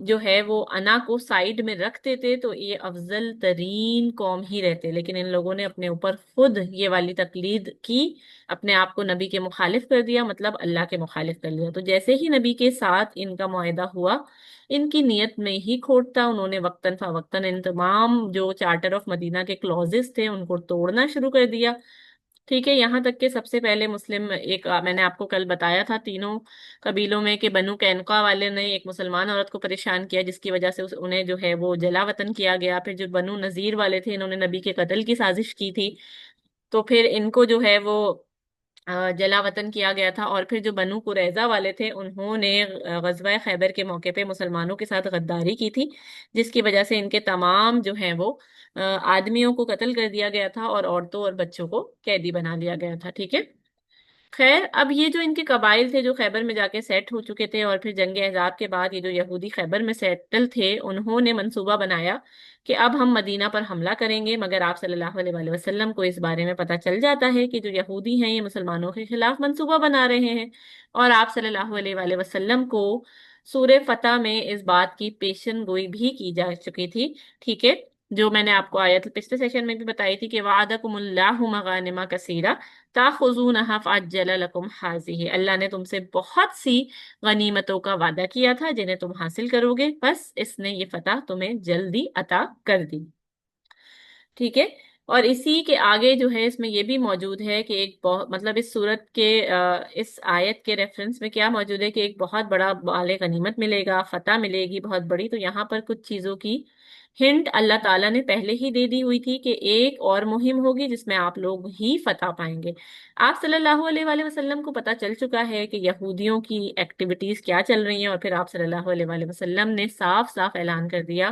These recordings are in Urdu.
جو ہے وہ انا کو سائیڈ میں رکھ دیتے تو یہ افضل ترین قوم ہی رہتے، لیکن ان لوگوں نے اپنے اوپر خود یہ والی تقلید کی، اپنے آپ کو نبی کے مخالف کر دیا، مطلب اللہ کے مخالف کر دیا۔ تو جیسے ہی نبی کے ساتھ ان کا معاہدہ ہوا، ان کی نیت میں ہی کھوٹ تھا، انہوں نے وقتاً فوقتاً ان تمام جو چارٹر آف مدینہ کے کلوزز تھے ان کو توڑنا شروع کر دیا۔ ٹھیک ہے، یہاں تک کہ سب سے پہلے مسلم ایک میں نے آپ کو کل بتایا تھا تینوں قبیلوں میں کہ بنو قینقاع والے نے ایک مسلمان عورت کو پریشان کیا، جس کی وجہ سے انہیں جو ہے وہ جلا وطن کیا گیا۔ پھر جو بنو نذیر والے تھے، انہوں نے نبی کے قتل کی سازش کی تھی، تو پھر ان کو جو ہے وہ جلا وطن کیا گیا تھا۔ اور پھر جو بنو قریظہ والے تھے، انہوں نے غزوہ خیبر کے موقع پہ مسلمانوں کے ساتھ غداری کی تھی، جس کی وجہ سے ان کے تمام جو ہیں وہ آدمیوں کو قتل کر دیا گیا تھا اور عورتوں اور بچوں کو قیدی بنا لیا گیا تھا۔ ٹھیک ہے، خیر اب یہ جو ان کے قبائل تھے جو خیبر میں جا کے سیٹ ہو چکے تھے، اور پھر جنگ احزاب کے بعد یہ جو یہودی خیبر میں سیٹل تھے، انہوں نے منصوبہ بنایا کہ اب ہم مدینہ پر حملہ کریں گے، مگر آپ صلی اللہ علیہ وآلہ وسلم کو اس بارے میں پتہ چل جاتا ہے کہ جو یہودی ہیں یہ مسلمانوں کے خلاف منصوبہ بنا رہے ہیں، اور آپ صلی اللہ علیہ وآلہ وسلم کو سورہ فتح میں اس بات کی پیشن گوئی بھی کی جا چکی تھی۔ ٹھیک ہے، جو میں نے آپ کو آیت پچھلے سیشن میں بھی بتائی تھی کہ وعدکم اللہ مغانم کثیرہ تاخذونها فعجل لكم هذه، اللہ نے تم سے بہت سی غنیمتوں کا وعدہ کیا تھا جنہیں تم حاصل کرو گے، بس اس نے یہ فتح تمہیں جلدی عطا کر دی۔ ٹھیک ہے، اور اسی کے آگے جو ہے اس میں یہ بھی موجود ہے کہ ایک مطلب اس صورت کے اس آیت کے ریفرنس میں کیا موجود ہے کہ ایک بہت بڑا مال غنیمت ملے گا، فتح ملے گی بہت بڑی۔ تو یہاں پر کچھ چیزوں کی ہنٹ اللہ تعالیٰ نے پہلے ہی دے دی ہوئی تھی کہ ایک اور مہم ہوگی جس میں آپ لوگ ہی فتح پائیں گے۔ آپ صلی اللہ علیہ وآلہ وسلم کو پتہ چل چکا ہے کہ یہودیوں کی ایکٹیویٹیز کیا چل رہی ہیں، اور پھر آپ صلی اللہ علیہ وآلہ وسلم نے صاف صاف اعلان کر دیا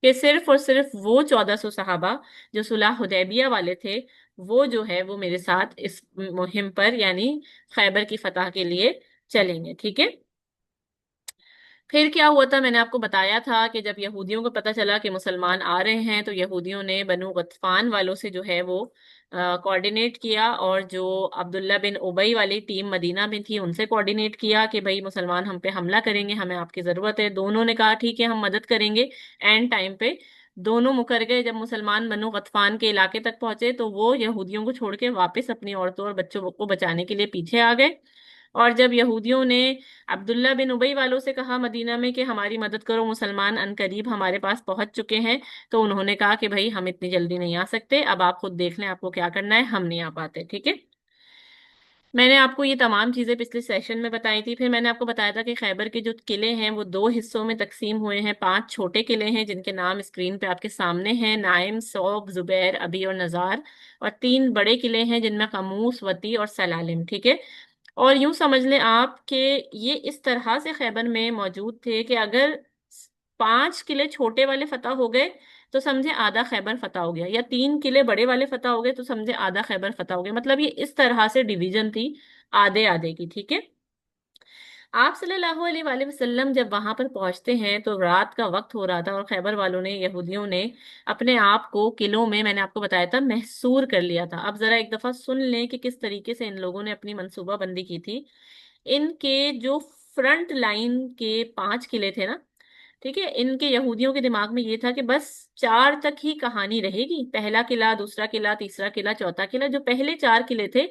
کہ صرف اور صرف وہ 1400 صحابہ جو صلح حدیبیہ والے تھے، وہ جو ہے وہ میرے ساتھ اس مہم پر یعنی خیبر کی فتح کے لیے چلیں گے۔ ٹھیک ہے، پھر کیا ہوا تھا، میں نے آپ کو بتایا تھا کہ جب یہودیوں کو پتہ چلا کہ مسلمان آ رہے ہیں، تو یہودیوں نے بنو غطفان والوں سے جو ہے وہ کوارڈینیٹ کیا، اور جو عبداللہ بن ابی والی ٹیم مدینہ میں تھی ان سے کوارڈینیٹ کیا کہ بھائی مسلمان ہم پہ حملہ کریں گے، ہمیں آپ کی ضرورت ہے۔ دونوں نے کہا ٹھیک ہے ہم مدد کریں گے۔ اینڈ ٹائم پہ دونوں مکر گئے، جب مسلمان بنو غطفان کے علاقے تک پہنچے تو وہ یہودیوں کو چھوڑ کے واپس اپنی عورتوں اور بچوں کو بچانے کے لیے پیچھے آ گئے۔ اور جب یہودیوں نے عبداللہ بن ابی والوں سے کہا مدینہ میں کہ ہماری مدد کرو، مسلمان ان قریب ہمارے پاس پہنچ چکے ہیں، تو انہوں نے کہا کہ بھائی ہم اتنی جلدی نہیں آ سکتے، اب آپ خود دیکھ لیں آپ کو کیا کرنا ہے، ہم نہیں آ پاتے۔ ٹھیک ہے، میں نے آپ کو یہ تمام چیزیں پچھلے سیشن میں بتائی تھی۔ پھر میں نے آپ کو بتایا تھا کہ خیبر کے جو قلعے ہیں وہ دو حصوں میں تقسیم ہوئے ہیں، 5 چھوٹے قلعے ہیں جن کے نام اسکرین پہ آپ کے سامنے ہیں، نائم، صوب، زبیر، ابی اور نزار، اور 3 بڑے قلعے ہیں جن میں قموس، وطی اور سلالم۔ ٹھیک ہے، اور یوں سمجھ لیں آپ کہ یہ اس طرح سے خیبر میں موجود تھے کہ اگر 5 قلعے چھوٹے والے فتح ہو گئے تو سمجھے آدھا خیبر فتح ہو گیا، یا 3 قلعے بڑے والے فتح ہو گئے تو سمجھے آدھا خیبر فتح ہو گیا، مطلب یہ اس طرح سے ڈیویژن تھی آدھے آدھے کی۔ ٹھیک ہے، آپ صلی اللہ علیہ وآلہ وسلم جب وہاں پر پہنچتے ہیں تو رات کا وقت ہو رہا تھا، اور خیبر والوں نے، یہودیوں نے اپنے آپ کو قلعوں میں نے آپ کو بتایا تھا محصور کر لیا تھا۔ اب ذرا ایک دفعہ سن لیں کہ کس طریقے سے ان لوگوں نے اپنی منصوبہ بندی کی تھی۔ ان کے جو فرنٹ لائن کے 5 قلعے تھے نا، ٹھیک ہے، ان کے یہودیوں کے دماغ میں یہ تھا کہ بس 4 تک ہی کہانی رہے گی، پہلا قلعہ، دوسرا قلعہ، تیسرا قلعہ، چوتھا قلعہ۔ جو پہلے 4 قلعے تھے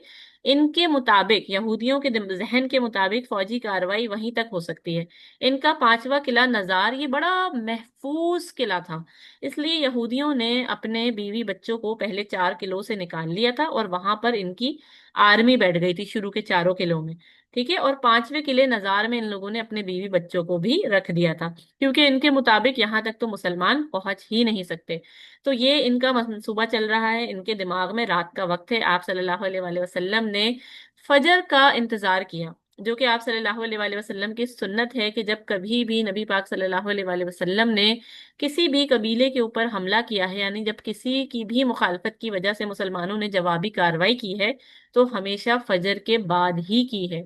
ان کے مطابق، یہودیوں کے ذہن کے مطابق فوجی کاروائی وہیں تک ہو سکتی ہے۔ ان کا 5واں قلعہ نزار یہ بڑا محفوظ قلعہ تھا، اس لیے یہودیوں نے اپنے بیوی بچوں کو پہلے 4 قلعوں سے نکال لیا تھا، اور وہاں پر ان کی آرمی بیٹھ گئی تھی شروع کے 4 قلعوں میں۔ ٹھیک ہے، اور 5ویں قلعے نزار میں ان لوگوں نے اپنے بیوی بچوں کو بھی رکھ دیا تھا، کیونکہ ان کے مطابق یہاں تک تو مسلمان پہنچ ہی نہیں سکتے۔ تو یہ ان کا منصوبہ چل رہا ہے، ان کے دماغ میں رات کا وقت ہے۔ آپ صلی اللہ علیہ وآلہ وسلم نے فجر کا انتظار کیا، جو کہ آپ صلی اللہ علیہ وآلہ وسلم کی سنت ہے کہ جب کبھی بھی نبی پاک صلی اللہ علیہ وآلہ وسلم نے کسی بھی قبیلے کے اوپر حملہ کیا ہے، یعنی جب کسی کی بھی مخالفت کی وجہ سے مسلمانوں نے جوابی کاروائی کی ہے، تو ہمیشہ فجر کے بعد ہی کی ہے۔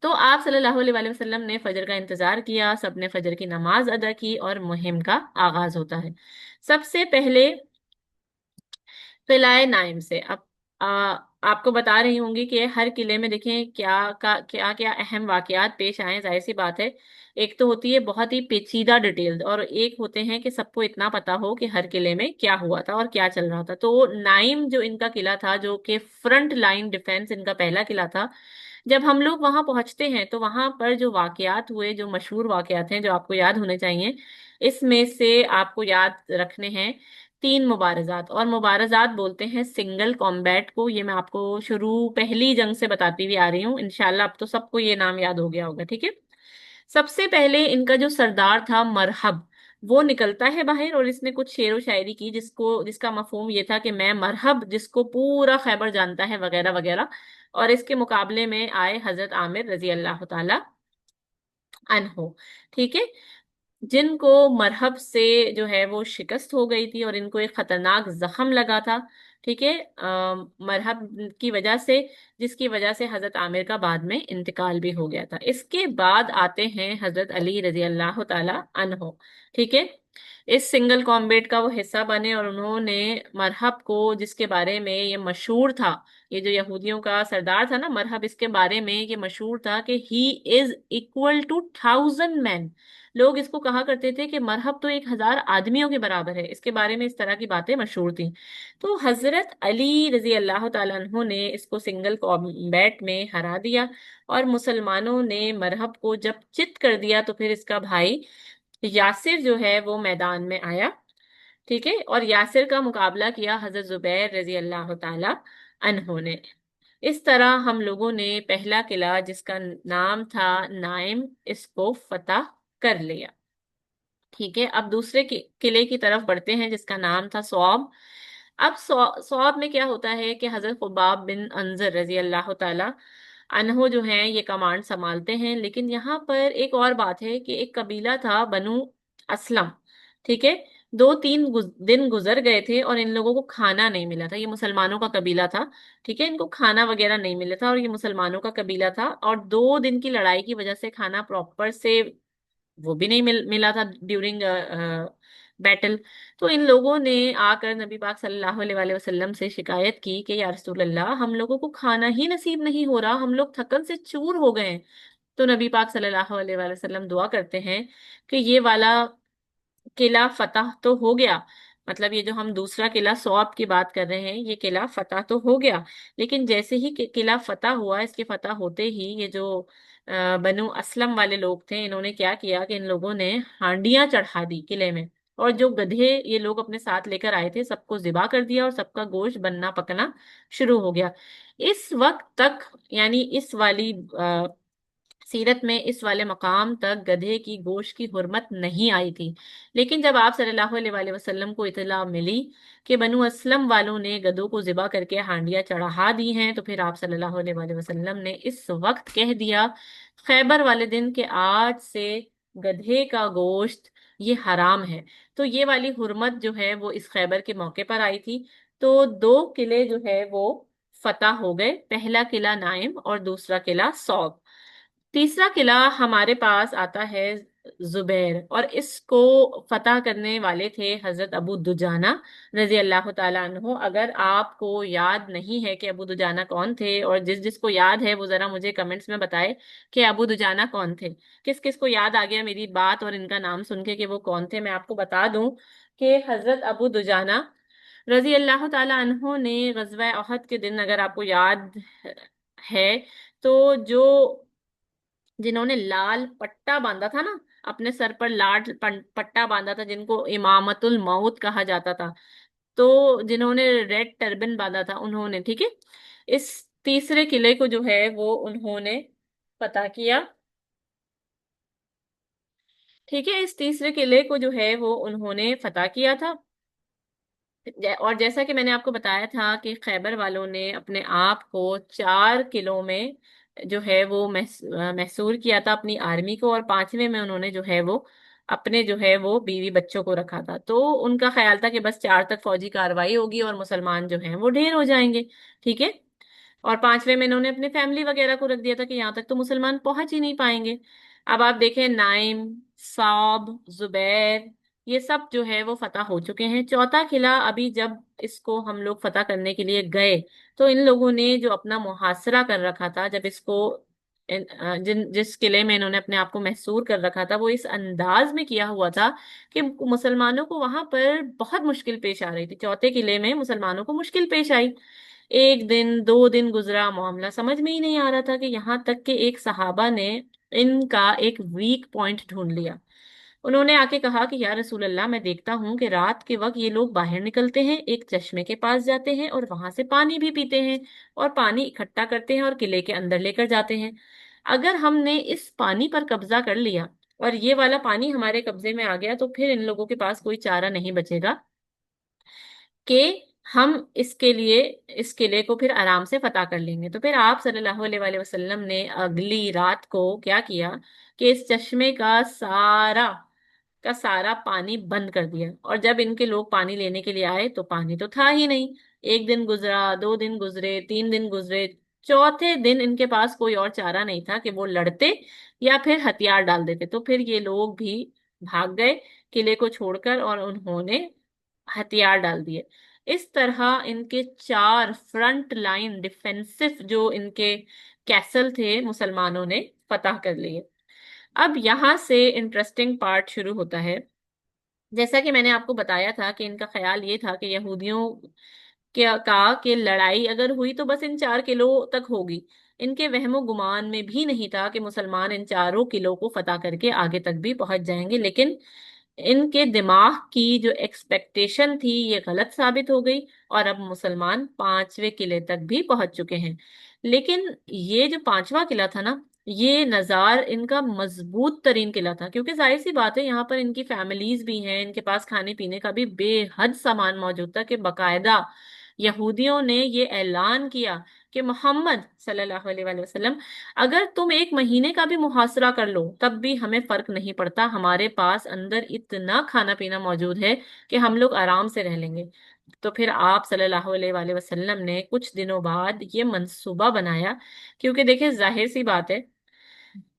تو آپ صلی اللہ علیہ وآلہ وسلم نے فجر کا انتظار کیا، سب نے فجر کی نماز ادا کی، اور مہم کا آغاز ہوتا ہے۔ سب سے پہلے قلعہ نائم سے، اب آپ کو بتا رہی ہوں گی کہ ہر قلعے میں دیکھیں کیا کیا اہم واقعات پیش آئے. ظاہر سی بات ہے، ایک تو ہوتی ہے بہت ہی پیچیدہ ڈیٹیل، اور ایک ہوتے ہیں کہ سب کو اتنا پتا ہو کہ ہر قلعے میں کیا ہوا تھا اور کیا چل رہا تھا. تو نائم جو ان کا قلعہ تھا، جو کہ فرنٹ لائن ڈیفenس ان کا پہلا قلعہ تھا، جب ہم لوگ وہاں پہنچتے ہیں تو وہاں پر جو واقعات ہوئے، جو مشہور واقعات ہیں جو آپ کو یاد ہونے چاہیے، اس میں سے آپ کو یاد رکھنے ہیں تین مبارزات. اور مبارزات بولتے ہیں سنگل کامبیٹ کو. یہ میں آپ کو شروع پہلی جنگ سے بتاتی ہوئی آ رہی ہوں، انشاءاللہ اب تو سب کو یہ نام یاد ہو گیا ہوگا. ٹھیک ہے. سب سے پہلے ان کا جو سردار تھا مرحب، وہ نکلتا ہے باہر اور اس نے کچھ شعر و شاعری کی، جس کا مفہوم یہ تھا کہ میں مرحب، جس کو پورا خیبر جانتا ہے، وغیرہ وغیرہ. اور اس کے مقابلے میں آئے حضرت عامر رضی اللہ تعالی عنہ. ٹھیک ہے. جن کو مرحب سے جو ہے وہ شکست ہو گئی تھی اور ان کو ایک خطرناک زخم لگا تھا. ٹھیک ہے. مرحب کی وجہ سے، جس کی وجہ سے حضرت عامر کا بعد میں انتقال بھی ہو گیا تھا. اس کے بعد آتے ہیں حضرت علی رضی اللہ تعالی عنہ. ٹھیک ہے. اس سنگل کامبیٹ کا وہ حصہ بنے اور انہوں نے مرحب کو، جس کے بارے میں یہ مشہور تھا، یہ جو یہودیوں کا سردار تھا نا مرحب، اس کے بارے میں یہ مشہور تھا کہ ہی از اکول ٹو 1000 مین. لوگ اس کو کہا کرتے تھے کہ مرحب تو 1000 آدمیوں کے برابر ہے. اس کے بارے میں اس طرح کی باتیں مشہور تھیں. تو حضرت علی رضی اللہ تعالیٰ عنہ نے اس کو سنگل کامبیٹ میں ہرا دیا، اور مسلمانوں نے مرحب کو جب چت کر دیا تو پھر اس کا بھائی یاسر جو ہے وہ میدان میں آیا. ٹھیک ہے. اور یاسر کا مقابلہ کیا حضرت زبیر رضی اللہ تعالی عنہ نے. اس طرح ہم لوگوں نے پہلا قلعہ، جس کا نام تھا نائم، اس کو فتح کر لیا. ٹھیک ہے. اب دوسرے قلعے کی طرف بڑھتے ہیں جس کا نام تھا صواب. اب صواب میں کیا ہوتا ہے کہ حضرت خباب بن انذر رضی اللہ تعالی عنہ جو ہیں یہ کمانڈ سنبھالتے ہیں. لیکن یہاں پر ایک اور بات ہے کہ ایک قبیلہ تھا بنو اسلم. ٹھیک ہے. 2-3 دن گزر گئے تھے اور ان لوگوں کو کھانا نہیں ملا تھا. یہ مسلمانوں کا قبیلہ تھا. ٹھیک ہے. ان کو کھانا وغیرہ نہیں ملا تھا اور یہ مسلمانوں کا قبیلہ تھا، اور 2 دن کی لڑائی کی وجہ سے کھانا پراپر سے وہ بھی نہیں ملا تھا ڈیورنگ بیٹل. تو ان لوگوں نے آ کر نبی پاک صلی اللہ علیہ وآلہ وسلم سے شکایت کی کہ یا رسول اللہ، ہم لوگوں کو کھانا ہی نصیب نہیں ہو رہا، ہم لوگ تھکن سے چور ہو گئے ہیں. تو نبی پاک صلی اللہ علیہ وآلہ وسلم دعا کرتے ہیں کہ یہ والا قلعہ فتح تو ہو گیا. مطلب یہ جو ہم دوسرا قلعہ صواب کی بات کر رہے ہیں، یہ قلعہ فتح تو ہو گیا، لیکن جیسے ہی قلعہ فتح ہوا، اس کے فتح ہوتے ہی یہ جو بنو اسلم والے لوگ تھے، انہوں نے کیا کیا کہ ان لوگوں نے ہانڈیاں چڑھا دی قلعے میں، اور جو گدھے یہ لوگ اپنے ساتھ لے کر آئے تھے سب کو ذبح کر دیا اور سب کا گوشت بننا پکنا شروع ہو گیا. اس وقت تک، یعنی اس والی سیرت میں اس والے مقام تک گدھے کی گوشت کی حرمت نہیں آئی تھی. لیکن جب آپ صلی اللہ علیہ وآلہ وسلم کو اطلاع ملی کہ بنو اسلم والوں نے گدھوں کو ذبح کر کے ہانڈیاں چڑھا دی ہیں، تو پھر آپ صلی اللہ علیہ وآلہ وسلم نے اس وقت کہہ دیا خیبر والے دن کہ آج سے گدھے کا گوشت یہ حرام ہے. تو یہ والی حرمت جو ہے وہ اس خیبر کے موقع پر آئی تھی. تو 2 قلعے جو ہے وہ فتح ہو گئے، پہلا قلعہ نائم اور دوسرا قلعہ صوب. تیسرا قلعہ ہمارے پاس آتا ہے زبیر، اور اس کو فتح کرنے والے تھے حضرت ابو دجانہ رضی اللہ تعالیٰ عنہ. اگر آپ کو یاد نہیں ہے کہ ابو دجانہ کون تھے، اور جس جس کو یاد ہے وہ ذرا مجھے کمنٹس میں بتائے کہ ابو دجانہ کون تھے. کس کس کو یاد آ گیا میری بات اور ان کا نام سن کے کہ وہ کون تھے؟ میں آپ کو بتا دوں کہ حضرت ابو دجانہ رضی اللہ تعالیٰ عنہ نے غزوہ احد کے دن، اگر آپ کو یاد ہے، تو جنہوں نے لال پٹا باندھا تھا نا، اپنے سر پر لال پٹا باندھا تھا، جن کو امامت الموت کہا جاتا تھا، تو جنہوں نے ریڈ ٹربن باندھا تھا انہوں نے، ٹھیک ہے، اس تیسرے قلعے کو جو ہے وہ انہوں نے فتح کیا. ٹھیک ہے. اس تیسرے قلعے کو جو ہے وہ انہوں نے فتح کیا تھا. اور جیسا کہ میں نے آپ کو بتایا تھا کہ خیبر والوں نے اپنے آپ کو 4 قلعوں میں جو ہے وہ محصور کیا تھا اپنی آرمی کو، اور 5ویں میں انہوں نے جو ہے وہ اپنے جو ہے وہ بیوی بچوں کو رکھا تھا. تو ان کا خیال تھا کہ بس 4 تک فوجی کاروائی ہوگی اور مسلمان جو ہیں وہ ڈھیر ہو جائیں گے. ٹھیک ہے. اور 5ویں میں انہوں نے اپنی فیملی وغیرہ کو رکھ دیا تھا کہ یہاں تک تو مسلمان پہنچ ہی نہیں پائیں گے. اب آپ دیکھیں نائم، صاب، زبیر، یہ سب جو ہے وہ فتح ہو چکے ہیں۔ چوتھا قلعہ ابھی جب اس کو ہم لوگ فتح کرنے کے لیے گئے تو ان لوگوں نے جو اپنا محاصرہ کر رکھا تھا، جب اس کو جس قلعے میں انہوں نے اپنے آپ کو محصور کر رکھا تھا، وہ اس انداز میں کیا ہوا تھا کہ مسلمانوں کو وہاں پر بہت مشکل پیش آ رہی تھی۔ چوتھے قلعے میں مسلمانوں کو مشکل پیش آئی، ایک دن دو دن گزرا، معاملہ سمجھ میں ہی نہیں آ رہا تھا، کہ یہاں تک کہ ایک صحابہ نے ان کا ایک ویک پوائنٹ ڈھونڈ لیا۔ انہوں نے آ کے کہا کہ یا رسول اللہ، میں دیکھتا ہوں کہ رات کے وقت یہ لوگ باہر نکلتے ہیں، ایک چشمے کے پاس جاتے ہیں اور وہاں سے پانی بھی پیتے ہیں اور پانی اکٹھا کرتے ہیں اور قلعے کے اندر لے کر جاتے ہیں۔ اگر ہم نے اس پانی پر قبضہ کر لیا اور یہ والا پانی ہمارے قبضے میں آ گیا، تو پھر ان لوگوں کے پاس کوئی چارہ نہیں بچے گا کہ ہم اس کے لیے اس قلعے کو پھر آرام سے فتح کر لیں گے۔ تو پھر آپ صلی اللہ علیہ وآلہ وسلم نے اگلی رات کو کیا کیا کہ اس چشمے کا سارا پانی بند کر دیا، اور جب ان کے لوگ پانی لینے کے لیے آئے تو پانی تو تھا ہی نہیں۔ ایک دن گزرا، دو دن گزرے، تین دن گزرے، چوتھے دن ان کے پاس کوئی اور چارہ نہیں تھا کہ وہ لڑتے یا پھر ہتھیار ڈال دیتے، تو پھر یہ لوگ بھی بھاگ گئے قلعے کو چھوڑ کر، اور انہوں نے ہتھیار ڈال دیے۔ اس طرح ان کے چار فرنٹ لائن ڈیفensive جو ان کے کیسل تھے مسلمانوں نے فتح کر لیے۔ اب یہاں سے انٹرسٹنگ پارٹ شروع ہوتا ہے۔ جیسا کہ میں نے آپ کو بتایا تھا کہ ان کا خیال یہ تھا کہ یہودیوں کہ لڑائی اگر ہوئی تو بس ان 4 قلعوں تک ہوگی۔ ان کے وہم و گمان میں بھی نہیں تھا کہ مسلمان ان 4 قلعوں کو فتح کر کے آگے تک بھی پہنچ جائیں گے، لیکن ان کے دماغ کی جو ایکسپیکٹیشن تھی یہ غلط ثابت ہو گئی، اور اب مسلمان 5ویں قلعے تک بھی پہنچ چکے ہیں۔ لیکن یہ جو 5واں قلعہ تھا نا، یہ نظار ان کا مضبوط ترین قلعہ تھا، کیونکہ ظاہر سی بات ہے یہاں پر ان کی فیملیز بھی ہیں، ان کے پاس کھانے پینے کا بھی بے حد سامان موجود تھا، کہ باقاعدہ یہودیوں نے یہ اعلان کیا کہ محمد صلی اللہ علیہ وآلہ وسلم، اگر تم 1 مہینے کا بھی محاصرہ کر لو تب بھی ہمیں فرق نہیں پڑتا، ہمارے پاس اندر اتنا کھانا پینا موجود ہے کہ ہم لوگ آرام سے رہ لیں گے۔ تو پھر آپ صلی اللہ علیہ وآلہ وسلم نے کچھ دنوں بعد یہ منصوبہ بنایا، کیونکہ دیکھیں ظاہر سی بات ہے،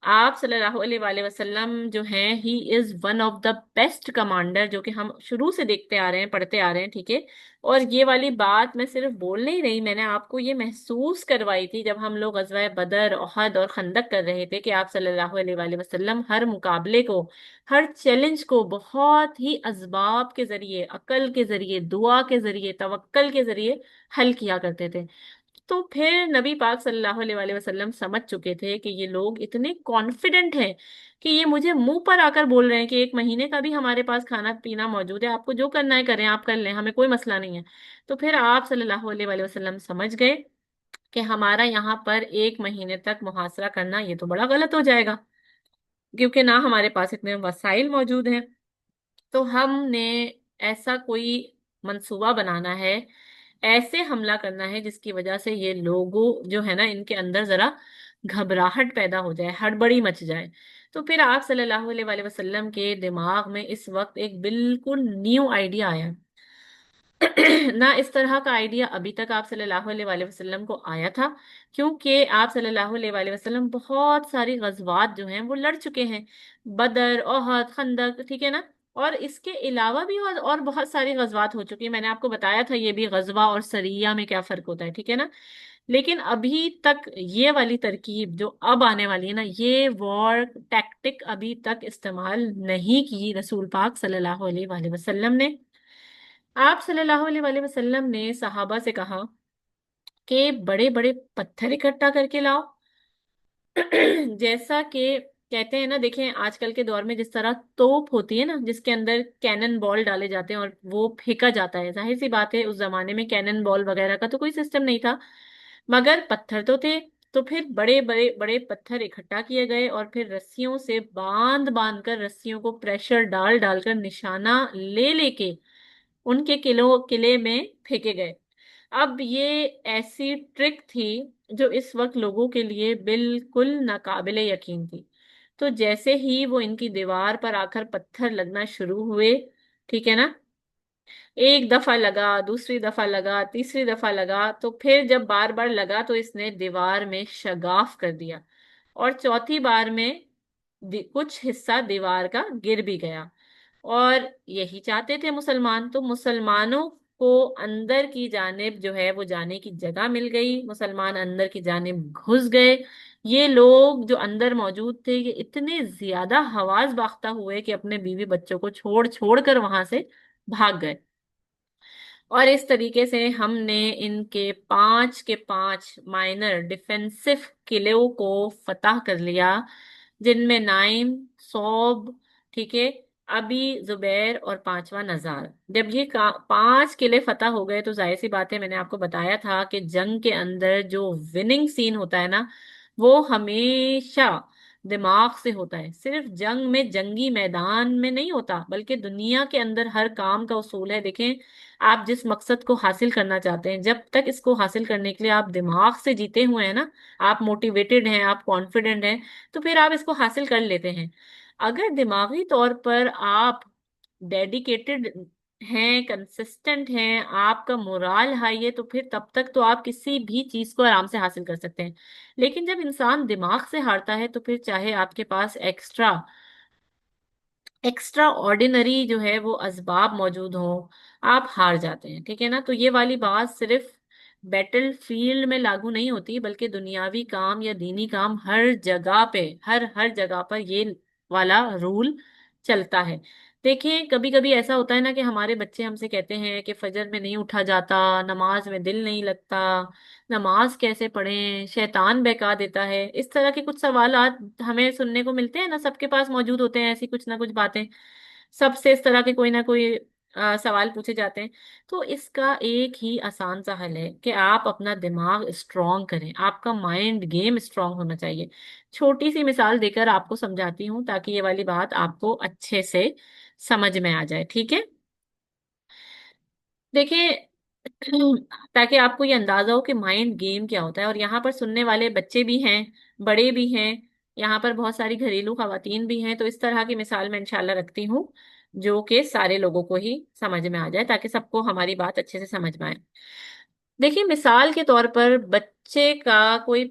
آپ صلی اللہ علیہ وآلہ وسلم جو ہیں، he is one of the best commander, جو کہ ہم شروع سے دیکھتے آ رہے ہیں، پڑھتے آ رہے ہیں، ٹھیک ہے۔ اور یہ والی بات میں صرف بول نہیں رہی، میں نے آپ کو یہ محسوس کروائی تھی جب ہم لوگ غزوہ بدر، احد اور خندق کر رہے تھے، کہ آپ صلی اللہ علیہ وآلہ وسلم ہر مقابلے کو، ہر چیلنج کو بہت ہی اسباب کے ذریعے، عقل کے ذریعے، دعا کے ذریعے، توکل کے ذریعے حل کیا کرتے تھے۔ تو پھر نبی پاک صلی اللہ علیہ وآلہ وسلم سمجھ چکے تھے کہ یہ لوگ اتنے کانفیڈنٹ ہیں کہ یہ مجھے منہ پر آ کر بول رہے ہیں کہ 1 مہینے کا بھی ہمارے پاس کھانا پینا موجود ہے، آپ کو جو کرنا ہے کریں، آپ کر لیں، ہمیں کوئی مسئلہ نہیں ہے۔ تو پھر آپ صلی اللہ علیہ وآلہ وسلم سمجھ گئے کہ ہمارا یہاں پر 1 مہینے تک محاصرہ کرنا یہ تو بڑا غلط ہو جائے گا، کیونکہ نہ ہمارے پاس اتنے وسائل موجود ہیں۔ تو ہم نے ایسا کوئی منصوبہ بنانا ہے، ایسے حملہ کرنا ہے جس کی وجہ سے یہ لوگوں جو ہے نا، ان کے اندر ذرا گھبراہٹ پیدا ہو جائے، ہڑبڑی مچ جائے۔ تو پھر آپ صلی اللہ علیہ وآلہ وسلم کے دماغ میں اس وقت ایک بالکل نیو آئیڈیا آیا۔ نہ اس طرح کا آئیڈیا ابھی تک آپ صلی اللہ علیہ وآلہ وسلم کو آیا تھا، کیونکہ آپ صلی اللہ علیہ وآلہ وسلم بہت ساری غزوات جو ہیں وہ لڑ چکے ہیں، بدر، احد، خندق، ٹھیک ہے نا، اور اس کے علاوہ بھی اور بہت ساری غزوات ہو چکی ہیں۔ میں نے آپ کو بتایا تھا یہ بھی غزوہ اور سریہ میں کیا فرق ہوتا ہے، ٹھیک ہے نا۔ لیکن ابھی تک یہ والی ترکیب جو اب آنے والی ہے نا، یہ وار ٹیکٹک ابھی تک استعمال نہیں کی رسول پاک صلی اللہ علیہ وآلہ وسلم نے۔ آپ صلی اللہ علیہ وآلہ وسلم نے صحابہ سے کہا کہ بڑے بڑے پتھر اکٹھا کر کے لاؤ۔ جیسا کہ کہتے ہیں نا، دیکھیں آج کل کے دور میں جس طرح توپ ہوتی ہے نا، جس کے اندر کینن بال ڈالے جاتے ہیں اور وہ پھینکا جاتا ہے، ظاہر سی بات ہے اس زمانے میں کینن بال وغیرہ کا تو کوئی سسٹم نہیں تھا، مگر پتھر تو تھے۔ تو پھر بڑے بڑے بڑے پتھر اکٹھا کیے گئے، اور پھر رسیوں سے باندھ باندھ کر، رسیوں کو پریشر ڈال ڈال کر، نشانہ لے لے کے ان کے قلعے میں پھینکے گئے۔ اب یہ ایسی ٹرک تھی جو اس وقت لوگوں کے لیے بالکل ناقابل یقین تھی۔ تو جیسے ہی وہ ان کی دیوار پر آ کر پتھر لگنا شروع ہوئے، ٹھیک ہے نا، ایک دفعہ لگا، دوسری دفعہ لگا، تیسری دفعہ لگا، تو پھر جب بار بار لگا تو اس نے دیوار میں شگاف کر دیا، اور چوتھی بار میں کچھ حصہ دیوار کا گر بھی گیا۔ اور یہی چاہتے تھے مسلمان، تو مسلمانوں کو اندر کی جانب جو ہے وہ جانے کی جگہ مل گئی، مسلمان اندر کی جانب گھس گئے۔ یہ لوگ جو اندر موجود تھے یہ اتنے زیادہ حواس باختہ ہوئے کہ اپنے بیوی بچوں کو چھوڑ چھوڑ کر وہاں سے بھاگ گئے۔ اور اس طریقے سے ہم نے ان کے 5 مائنر ڈیفینسو قلعوں کو فتح کر لیا، جن میں نائم، صوب، ٹھیک ہے، ابی، زبیر اور پانچواں نزار۔ جب یہ 5 قلعے فتح ہو گئے تو ظاہر سی بات ہے، میں نے آپ کو بتایا تھا کہ جنگ کے اندر جو وننگ سین ہوتا ہے نا، وہ ہمیشہ دماغ سے ہوتا ہے، صرف جنگ میں جنگی میدان میں نہیں ہوتا، بلکہ دنیا کے اندر ہر کام کا اصول ہے۔ دیکھیں، آپ جس مقصد کو حاصل کرنا چاہتے ہیں، جب تک اس کو حاصل کرنے کے لیے آپ دماغ سے جیتے ہوئے ہیں نا، آپ موٹیویٹڈ ہیں، آپ کانفیڈنٹ ہیں، تو پھر آپ اس کو حاصل کر لیتے ہیں۔ اگر دماغی طور پر آپ ڈیڈیکیٹڈ ہیں، کنسسٹنٹ ہیں، آپ کا مورال ہائی ہے، تو پھر تب تک تو آپ کسی بھی چیز کو آرام سے حاصل کر سکتے ہیں۔ لیکن جب انسان دماغ سے ہارتا ہے تو پھر چاہے آپ کے پاس ایکسٹرا آرڈینری جو ہے وہ اسباب موجود ہوں، آپ ہار جاتے ہیں، ٹھیک ہے نا؟ تو یہ والی بات صرف بیٹل فیلڈ میں لاگو نہیں ہوتی، بلکہ دنیاوی کام یا دینی کام ہر جگہ پہ، ہر جگہ پر یہ والا رول چلتا ہے۔ دیکھیں، کبھی کبھی ایسا ہوتا ہے نا کہ ہمارے بچے ہم سے کہتے ہیں کہ فجر میں نہیں اٹھا جاتا، نماز میں دل نہیں لگتا، نماز کیسے پڑھیں، شیطان بہکا دیتا ہے، اس طرح کے کچھ سوالات ہمیں سننے کو ملتے ہیں نا، سب کے پاس موجود ہوتے ہیں ایسی کچھ نہ کچھ باتیں، سب سے اس طرح کے کوئی نہ کوئی سوال پوچھے جاتے ہیں۔ تو اس کا ایک ہی آسان سا حل ہے کہ آپ اپنا دماغ اسٹرانگ کریں، آپ کا مائنڈ گیم اسٹرانگ ہونا چاہیے۔ چھوٹی سی مثال دے کر آپ کو سمجھاتی ہوں تاکہ یہ والی بات آپ کو اچھے سے سمجھ میں آ جائے، ٹھیک ہے؟ دیکھیں، تاکہ آپ کو یہ اندازہ ہو کہ مائنڈ گیم کیا ہوتا ہے، اور یہاں پر سننے والے بچے بھی ہیں، بڑے بھی ہیں، یہاں پر بہت ساری گھریلو خواتین بھی ہیں، تو اس طرح کی مثال میں انشاءاللہ رکھتی ہوں جو کہ سارے لوگوں کو ہی سمجھ میں آ جائے، تاکہ سب کو ہماری بات اچھے سے سمجھ میں آئے۔ دیکھیے، مثال کے طور پر بچے کا کوئی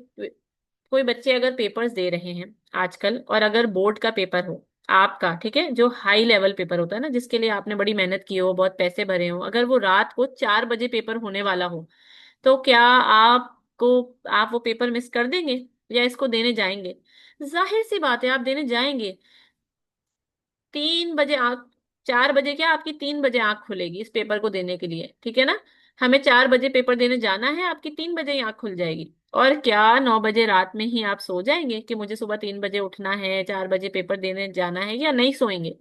بچے اگر پیپرز دے رہے ہیں آج کل، اور اگر بورڈ کا پیپر ہو آپ کا، ٹھیک ہے، جو ہائی لیول پیپر ہوتا ہے نا، جس کے لیے آپ نے بڑی محنت کی ہو، بہت پیسے بھرے ہوں، اگر وہ رات کو 4 بجے پیپر ہونے والا ہو، تو کیا آپ کو آپ وہ پیپر مس کر دیں گے یا اس کو دینے جائیں گے؟ ظاہر سی بات ہے، آپ دینے جائیں گے۔ 3 بجے آنکھ 4 بجے کیا، آپ کی 3 بجے آنکھ کھلے گی اس پیپر کو دینے کے لیے، ٹھیک ہے نا؟ ہمیں 4 بجے پیپر دینے جانا ہے، آپ کی 3 بجے ہی آنکھ کھل جائے گی۔ اور کیا 9 بجے رات میں ہی آپ سو جائیں گے کہ مجھے صبح 3 بجے اٹھنا ہے، 4 بجے پیپر دینے جانا ہے، یا نہیں سوئیں گے؟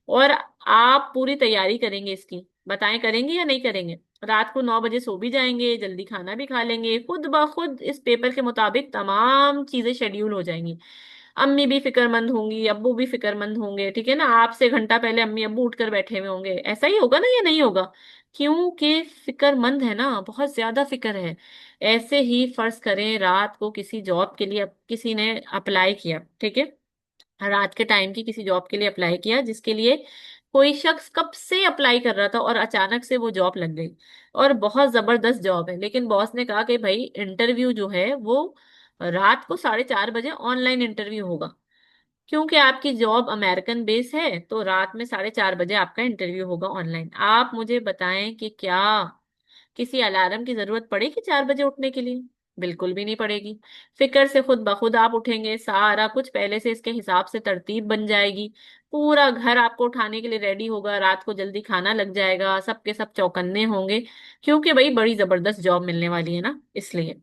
اور آپ پوری تیاری کریں گے اس کی، بتائیں کریں گے یا نہیں کریں گے؟ رات کو 9 بجے سو بھی جائیں گے، جلدی کھانا بھی کھا لیں گے، خود بخود اس پیپر کے مطابق تمام چیزیں شیڈیول ہو جائیں گی۔ امی بھی فکر مند ہوں گی، ابو بھی فکر مند ہوں گے، ٹھیک ہے نا؟ آپ سے گھنٹہ پہلے امی ابو اٹھ کر بیٹھے ہوئے ہوں گے، ایسا ہی ہوگا نا یا نہیں ہوگا؟ کیونکہ فکر مند ہے نا، بہت زیادہ فکر ہے۔ ایسے ہی فرض کریں رات کو کسی جاب کے لیے کسی نے اپلائی کیا، ٹھیک ہے، رات کے ٹائم کی کسی جاب کے لیے اپلائی کیا، جس کے لیے کوئی شخص کب سے اپلائی کر رہا تھا، اور اچانک سے وہ جاب لگ گئی، اور بہت زبردست جاب ہے، لیکن باس نے کہا کہ بھائی انٹرویو جو ہے وہ رات کو 4:30 بجے آن لائن انٹرویو ہوگا، کیونکہ آپ کی جاب امریکن بیس ہے، تو رات میں 4:30 بجے آپ کا انٹرویو ہوگا آن لائن۔ آپ مجھے بتائیں کہ کیا کسی الارم کی ضرورت پڑے گی 4 بجے اٹھنے کے لیے؟ بالکل بھی نہیں پڑے گی۔ فکر سے خود بخود آپ اٹھیں گے، سارا کچھ پہلے سے اس کے حساب سے ترتیب بن جائے گی، پورا گھر آپ کو اٹھانے کے لیے ریڈی ہوگا، رات کو جلدی کھانا لگ جائے گا، سب کے سب چوکنے ہوں گے، کیونکہ بھائی بڑی زبردست جاب ملنے والی ہے نا، اس لیے۔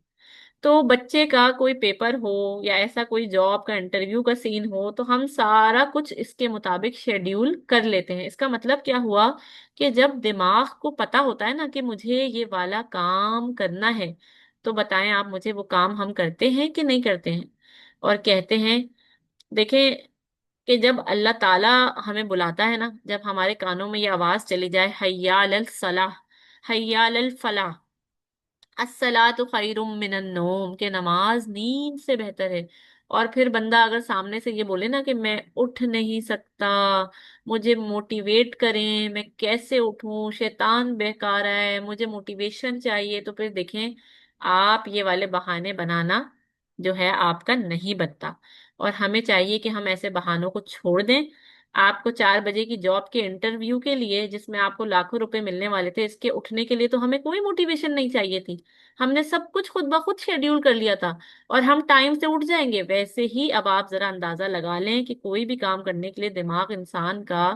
تو بچے کا کوئی پیپر ہو یا ایسا کوئی جاب کا انٹرویو کا سین ہو، تو ہم سارا کچھ اس کے مطابق شیڈیول کر لیتے ہیں۔ اس کا مطلب کیا ہوا کہ جب دماغ کو پتا ہوتا ہے نا کہ مجھے یہ والا کام کرنا ہے، تو بتائیں آپ مجھے، وہ کام ہم کرتے ہیں کہ نہیں کرتے ہیں؟ اور کہتے ہیں، دیکھیں، کہ جب اللہ تعالیٰ ہمیں بلاتا ہے نا، جب ہمارے کانوں میں یہ آواز چلی جائے، حیا علی الصلاح، حیا علی الفلاح، الصلاۃ خیر من النوم، کہ نماز نیند سے بہتر ہے، اور پھر بندہ اگر سامنے سے یہ بولے نا کہ میں اٹھ نہیں سکتا، مجھے موٹیویٹ کریں، میں کیسے اٹھوں، شیطان بہکا رہا ہے، مجھے موٹیویشن چاہیے، تو پھر دیکھیں، آپ یہ والے بہانے بنانا جو ہے آپ کا نہیں بنتا، اور ہمیں چاہیے کہ ہم ایسے بہانوں کو چھوڑ دیں، آپ کو 4 بجے کی جاب کے انٹرویو کے لیے، جس میں آپ کو لاکھوں روپے ملنے والے تھے، اس کے اٹھنے کے لیے تو ہمیں کوئی موٹیویشن نہیں چاہیے تھی. ہم نے سب کچھ خود بخود شیڈیول کر لیا تھا اور ہم ٹائم سے اٹھ جائیں گے. ویسے ہی اب آپ ذرا اندازہ لگا لیں کہ کوئی بھی کام کرنے کے لیے دماغ انسان کا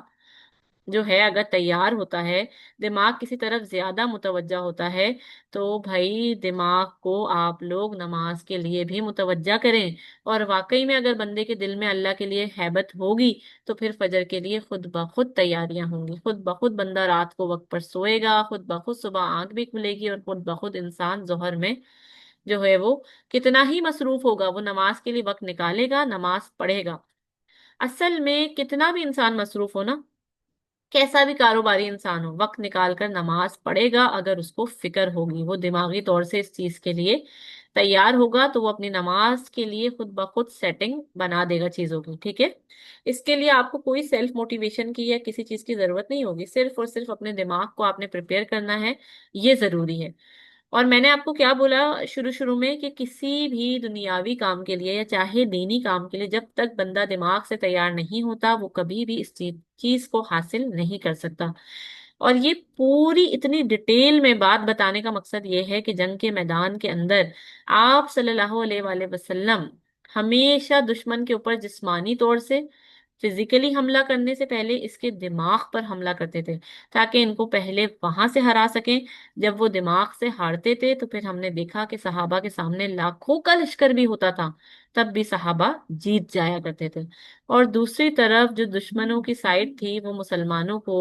جو ہے اگر تیار ہوتا ہے، دماغ کسی طرف زیادہ متوجہ ہوتا ہے، تو بھائی دماغ کو آپ لوگ نماز کے لیے بھی متوجہ کریں. اور واقعی میں اگر بندے کے دل میں اللہ کے لیے ہیبت ہوگی تو پھر فجر کے لیے خود بخود تیاریاں ہوں گی. خود بخود بندہ رات کو وقت پر سوئے گا، خود بخود صبح آنکھ بھی کھلے گی، اور خود بخود انسان ظہر میں جو ہے وہ کتنا ہی مصروف ہوگا وہ نماز کے لیے وقت نکالے گا، نماز پڑھے گا. اصل میں کتنا بھی انسان مصروف ہو نا، کیسا بھی کاروباری انسان ہو، وقت نکال کر نماز پڑھے گا اگر اس کو فکر ہوگی، وہ دماغی طور سے اس چیز کے لیے تیار ہوگا، تو وہ اپنی نماز کے لیے خود بخود سیٹنگ بنا دے گا چیزوں کی. ٹھیک ہے؟ اس کے لیے آپ کو کوئی سیلف موٹیویشن کی یا کسی چیز کی ضرورت نہیں ہوگی، صرف اور صرف اپنے دماغ کو آپ نے پریپیئر کرنا ہے. یہ ضروری ہے. اور میں نے آپ کو کیا بولا شروع میں کہ کسی بھی دنیاوی کام کے لیے یا چاہے دینی کام کے لیے جب تک بندہ دماغ سے تیار نہیں ہوتا وہ کبھی بھی اس چیز کو حاصل نہیں کر سکتا. اور یہ پوری اتنی ڈیٹیل میں بات بتانے کا مقصد یہ ہے کہ جنگ کے میدان کے اندر آپ صلی اللہ علیہ وآلہ وسلم ہمیشہ دشمن کے اوپر جسمانی طور سے فزیکلی حملہ کرنے سے پہلے اس کے دماغ پر حملہ کرتے تھے، تاکہ ان کو پہلے وہاں سے ہرا سکیں. جب وہ دماغ سے ہارتے تھے تو پھر ہم نے دیکھا کہ صحابہ کے سامنے لاکھوں کا لشکر بھی ہوتا تھا، تب بھی صحابہ جیت جایا کرتے تھے. اور دوسری طرف جو دشمنوں کی سائڈ تھی وہ مسلمانوں کو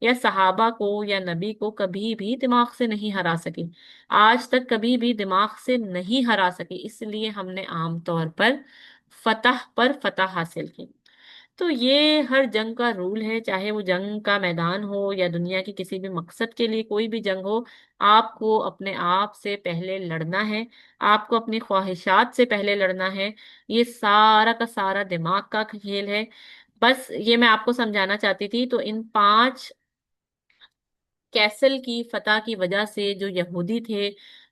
یا صحابہ کو یا نبی کو کبھی بھی دماغ سے نہیں ہرا سکی، آج تک کبھی بھی دماغ سے نہیں ہرا سکی. اس لیے ہم نے عام طور پر فتح حاصل کی. تو یہ ہر جنگ کا رول ہے، چاہے وہ جنگ کا میدان ہو یا دنیا کی کسی بھی مقصد کے لیے کوئی بھی جنگ ہو. آپ کو اپنے آپ سے پہلے لڑنا ہے، آپ کو اپنی خواہشات سے پہلے لڑنا ہے. یہ سارا کا سارا دماغ کا کھیل ہے. بس یہ میں آپ کو سمجھانا چاہتی تھی. تو ان 5 کیسل کی فتح کی وجہ سے جو یہودی تھے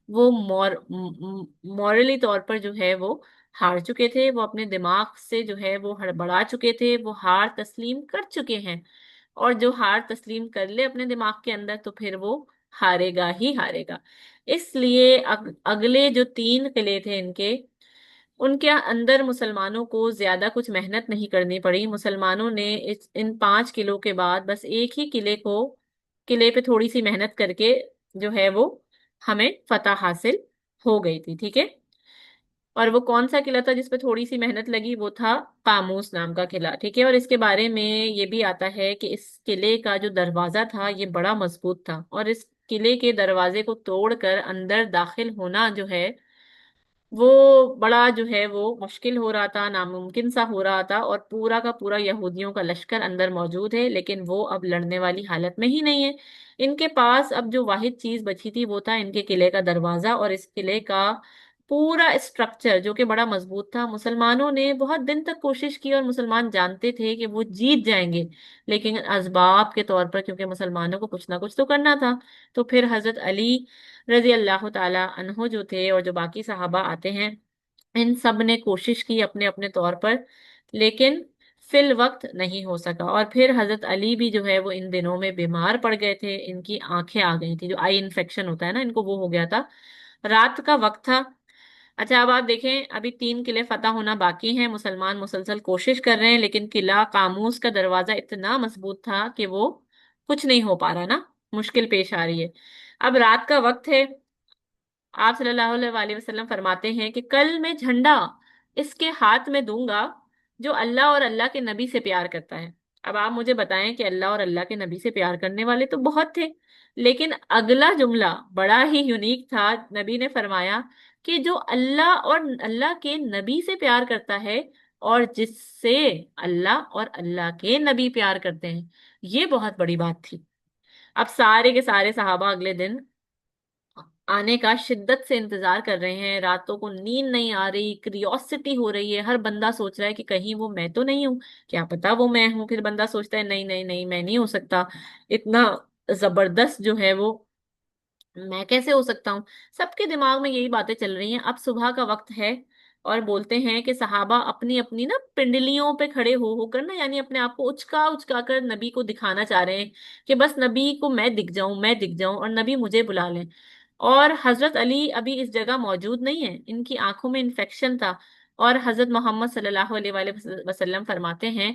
وہ مورلی طور پر جو ہے وہ ہار چکے تھے، وہ اپنے دماغ سے جو ہے وہ ہڑبڑا چکے تھے، وہ ہار تسلیم کر چکے ہیں. اور جو ہار تسلیم کر لے اپنے دماغ کے اندر تو پھر وہ ہارے گا ہی ہارے گا. اس لیے اگلے جو 3 قلعے تھے ان کے اندر مسلمانوں کو زیادہ کچھ محنت نہیں کرنی پڑی. مسلمانوں نے ان 5 قلعوں کے بعد بس ایک ہی قلعے پہ تھوڑی سی محنت کر کے جو ہے وہ ہمیں فتح حاصل ہو گئی تھی. ٹھیک ہے؟ اور وہ کون سا قلعہ تھا جس پہ تھوڑی سی محنت لگی؟ وہ تھا قاموس نام کا قلعہ. ٹھیک ہے؟ اور اس کے بارے میں یہ بھی آتا ہے کہ اس قلعے کا جو دروازہ تھا یہ بڑا مضبوط تھا، اور اس قلعے کے دروازے کو توڑ کر اندر داخل ہونا جو ہے وہ بڑا جو ہے وہ مشکل ہو رہا تھا، ناممکن سا ہو رہا تھا. اور پورا کا پورا یہودیوں کا لشکر اندر موجود ہے، لیکن وہ اب لڑنے والی حالت میں ہی نہیں ہے. ان کے پاس اب جو واحد چیز بچی تھی وہ تھا ان کے قلعے کا دروازہ اور اس قلعے کا پورا اسٹرکچر جو کہ بڑا مضبوط تھا. مسلمانوں نے بہت دن تک کوشش کی اور مسلمان جانتے تھے کہ وہ جیت جائیں گے، لیکن اسباب کے طور پر کیونکہ مسلمانوں کو کچھ نہ کچھ تو کرنا تھا، تو پھر حضرت علی رضی اللہ تعالی عنہ جو تھے اور جو باقی صحابہ آتے ہیں ان سب نے کوشش کی اپنے اپنے طور پر، لیکن فی الوقت نہیں ہو سکا. اور پھر حضرت علی بھی جو ہے وہ ان دنوں میں بیمار پڑ گئے تھے، ان کی آنکھیں آ گئی تھی، جو آئی انفیکشن ہوتا ہے نا ان کو، وہ ہو گیا تھا. رات کا وقت تھا. اچھا اب آپ دیکھیں ابھی 3 قلعے فتح ہونا باقی ہیں، مسلمان مسلسل کوشش کر رہے ہیں، لیکن قلعہ قاموس کا دروازہ اتنا مضبوط تھا کہ وہ کچھ نہیں ہو پا رہا نا، مشکل پیش آ رہی ہے. اب رات کا وقت ہے. آپ صلی اللہ علیہ وآلہ وسلم فرماتے ہیں کہ کل میں جھنڈا اس کے ہاتھ میں دوں گا جو اللہ اور اللہ کے نبی سے پیار کرتا ہے. اب آپ مجھے بتائیں کہ اللہ اور اللہ کے نبی سے پیار کرنے والے تو بہت تھے، لیکن اگلا جملہ بڑا ہی یونیک تھا. نبی نے فرمایا کہ جو اللہ اور اللہ کے نبی سے پیار کرتا ہے اور جس سے اللہ اور اللہ کے نبی پیار کرتے ہیں، یہ بہت بڑی بات تھی. اب سارے کے سارے صحابہ اگلے دن آنے کا شدت سے انتظار کر رہے ہیں، راتوں کو نیند نہیں آ رہی، کریوسٹی ہو رہی ہے، ہر بندہ سوچ رہا ہے کہ کہیں وہ میں تو نہیں ہوں، کیا پتا وہ میں ہوں. پھر بندہ سوچتا ہے نہیں نہیں نہیں میں نہیں ہو سکتا، اتنا زبردست جو ہے وہ میں کیسے ہو سکتا ہوں. سب کے دماغ میں یہی باتیں چل رہی ہیں. اب صبح کا وقت ہے، اور بولتے ہیں کہ صحابہ اپنی اپنی نا پنڈلیوں پہ کھڑے ہو کر نا، یعنی اپنے آپ کو اچکا اچکا کر نبی کو دکھانا چاہ رہے ہیں کہ بس نبی کو میں دکھ جاؤں، میں دکھ جاؤں اور نبی مجھے بلا لیں۔ اور حضرت علی ابھی اس جگہ موجود نہیں ہے، ان کی آنکھوں میں انفیکشن تھا، اور حضرت محمد صلی اللہ علیہ وآلہ وسلم فرماتے ہیں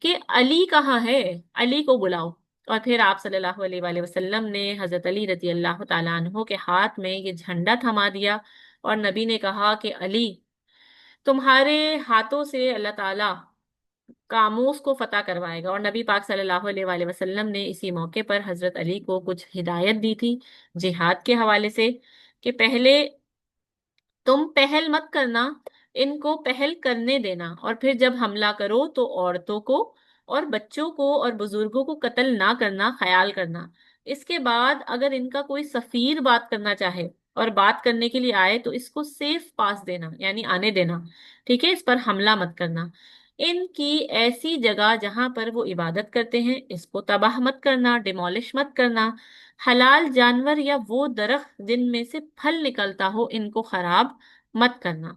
کہ علی کہاں ہے، علی کو بلاؤ۔ اور پھر آپ صلی اللہ علیہ وآلہ وسلم نے حضرت علی رضی اللہ تعالیٰ عنہ کے ہاتھ میں یہ جھنڈا تھما دیا، اور نبی نے کہا کہ علی، تمہارے ہاتھوں سے اللہ تعالیٰ کاموس کو فتح کروائے گا۔ اور نبی پاک صلی اللہ علیہ وآلہ وسلم نے اسی موقع پر حضرت علی کو کچھ ہدایت دی تھی جہاد کے حوالے سے، کہ پہلے تم پہل مت کرنا، ان کو پہل کرنے دینا، اور پھر جب حملہ کرو تو عورتوں کو اور بچوں کو اور بزرگوں کو قتل نہ کرنا، خیال کرنا۔ اس کے بعد اگر ان کا کوئی سفیر بات کرنا چاہے اور بات کرنے کے لیے آئے تو اس کو سیف پاس دینا، یعنی آنے دینا، ٹھیک ہے، اس پر حملہ مت کرنا۔ ان کی ایسی جگہ جہاں پر وہ عبادت کرتے ہیں اس کو تباہ مت کرنا، ڈیمولش مت کرنا۔ حلال جانور یا وہ درخت جن میں سے پھل نکلتا ہو ان کو خراب مت کرنا۔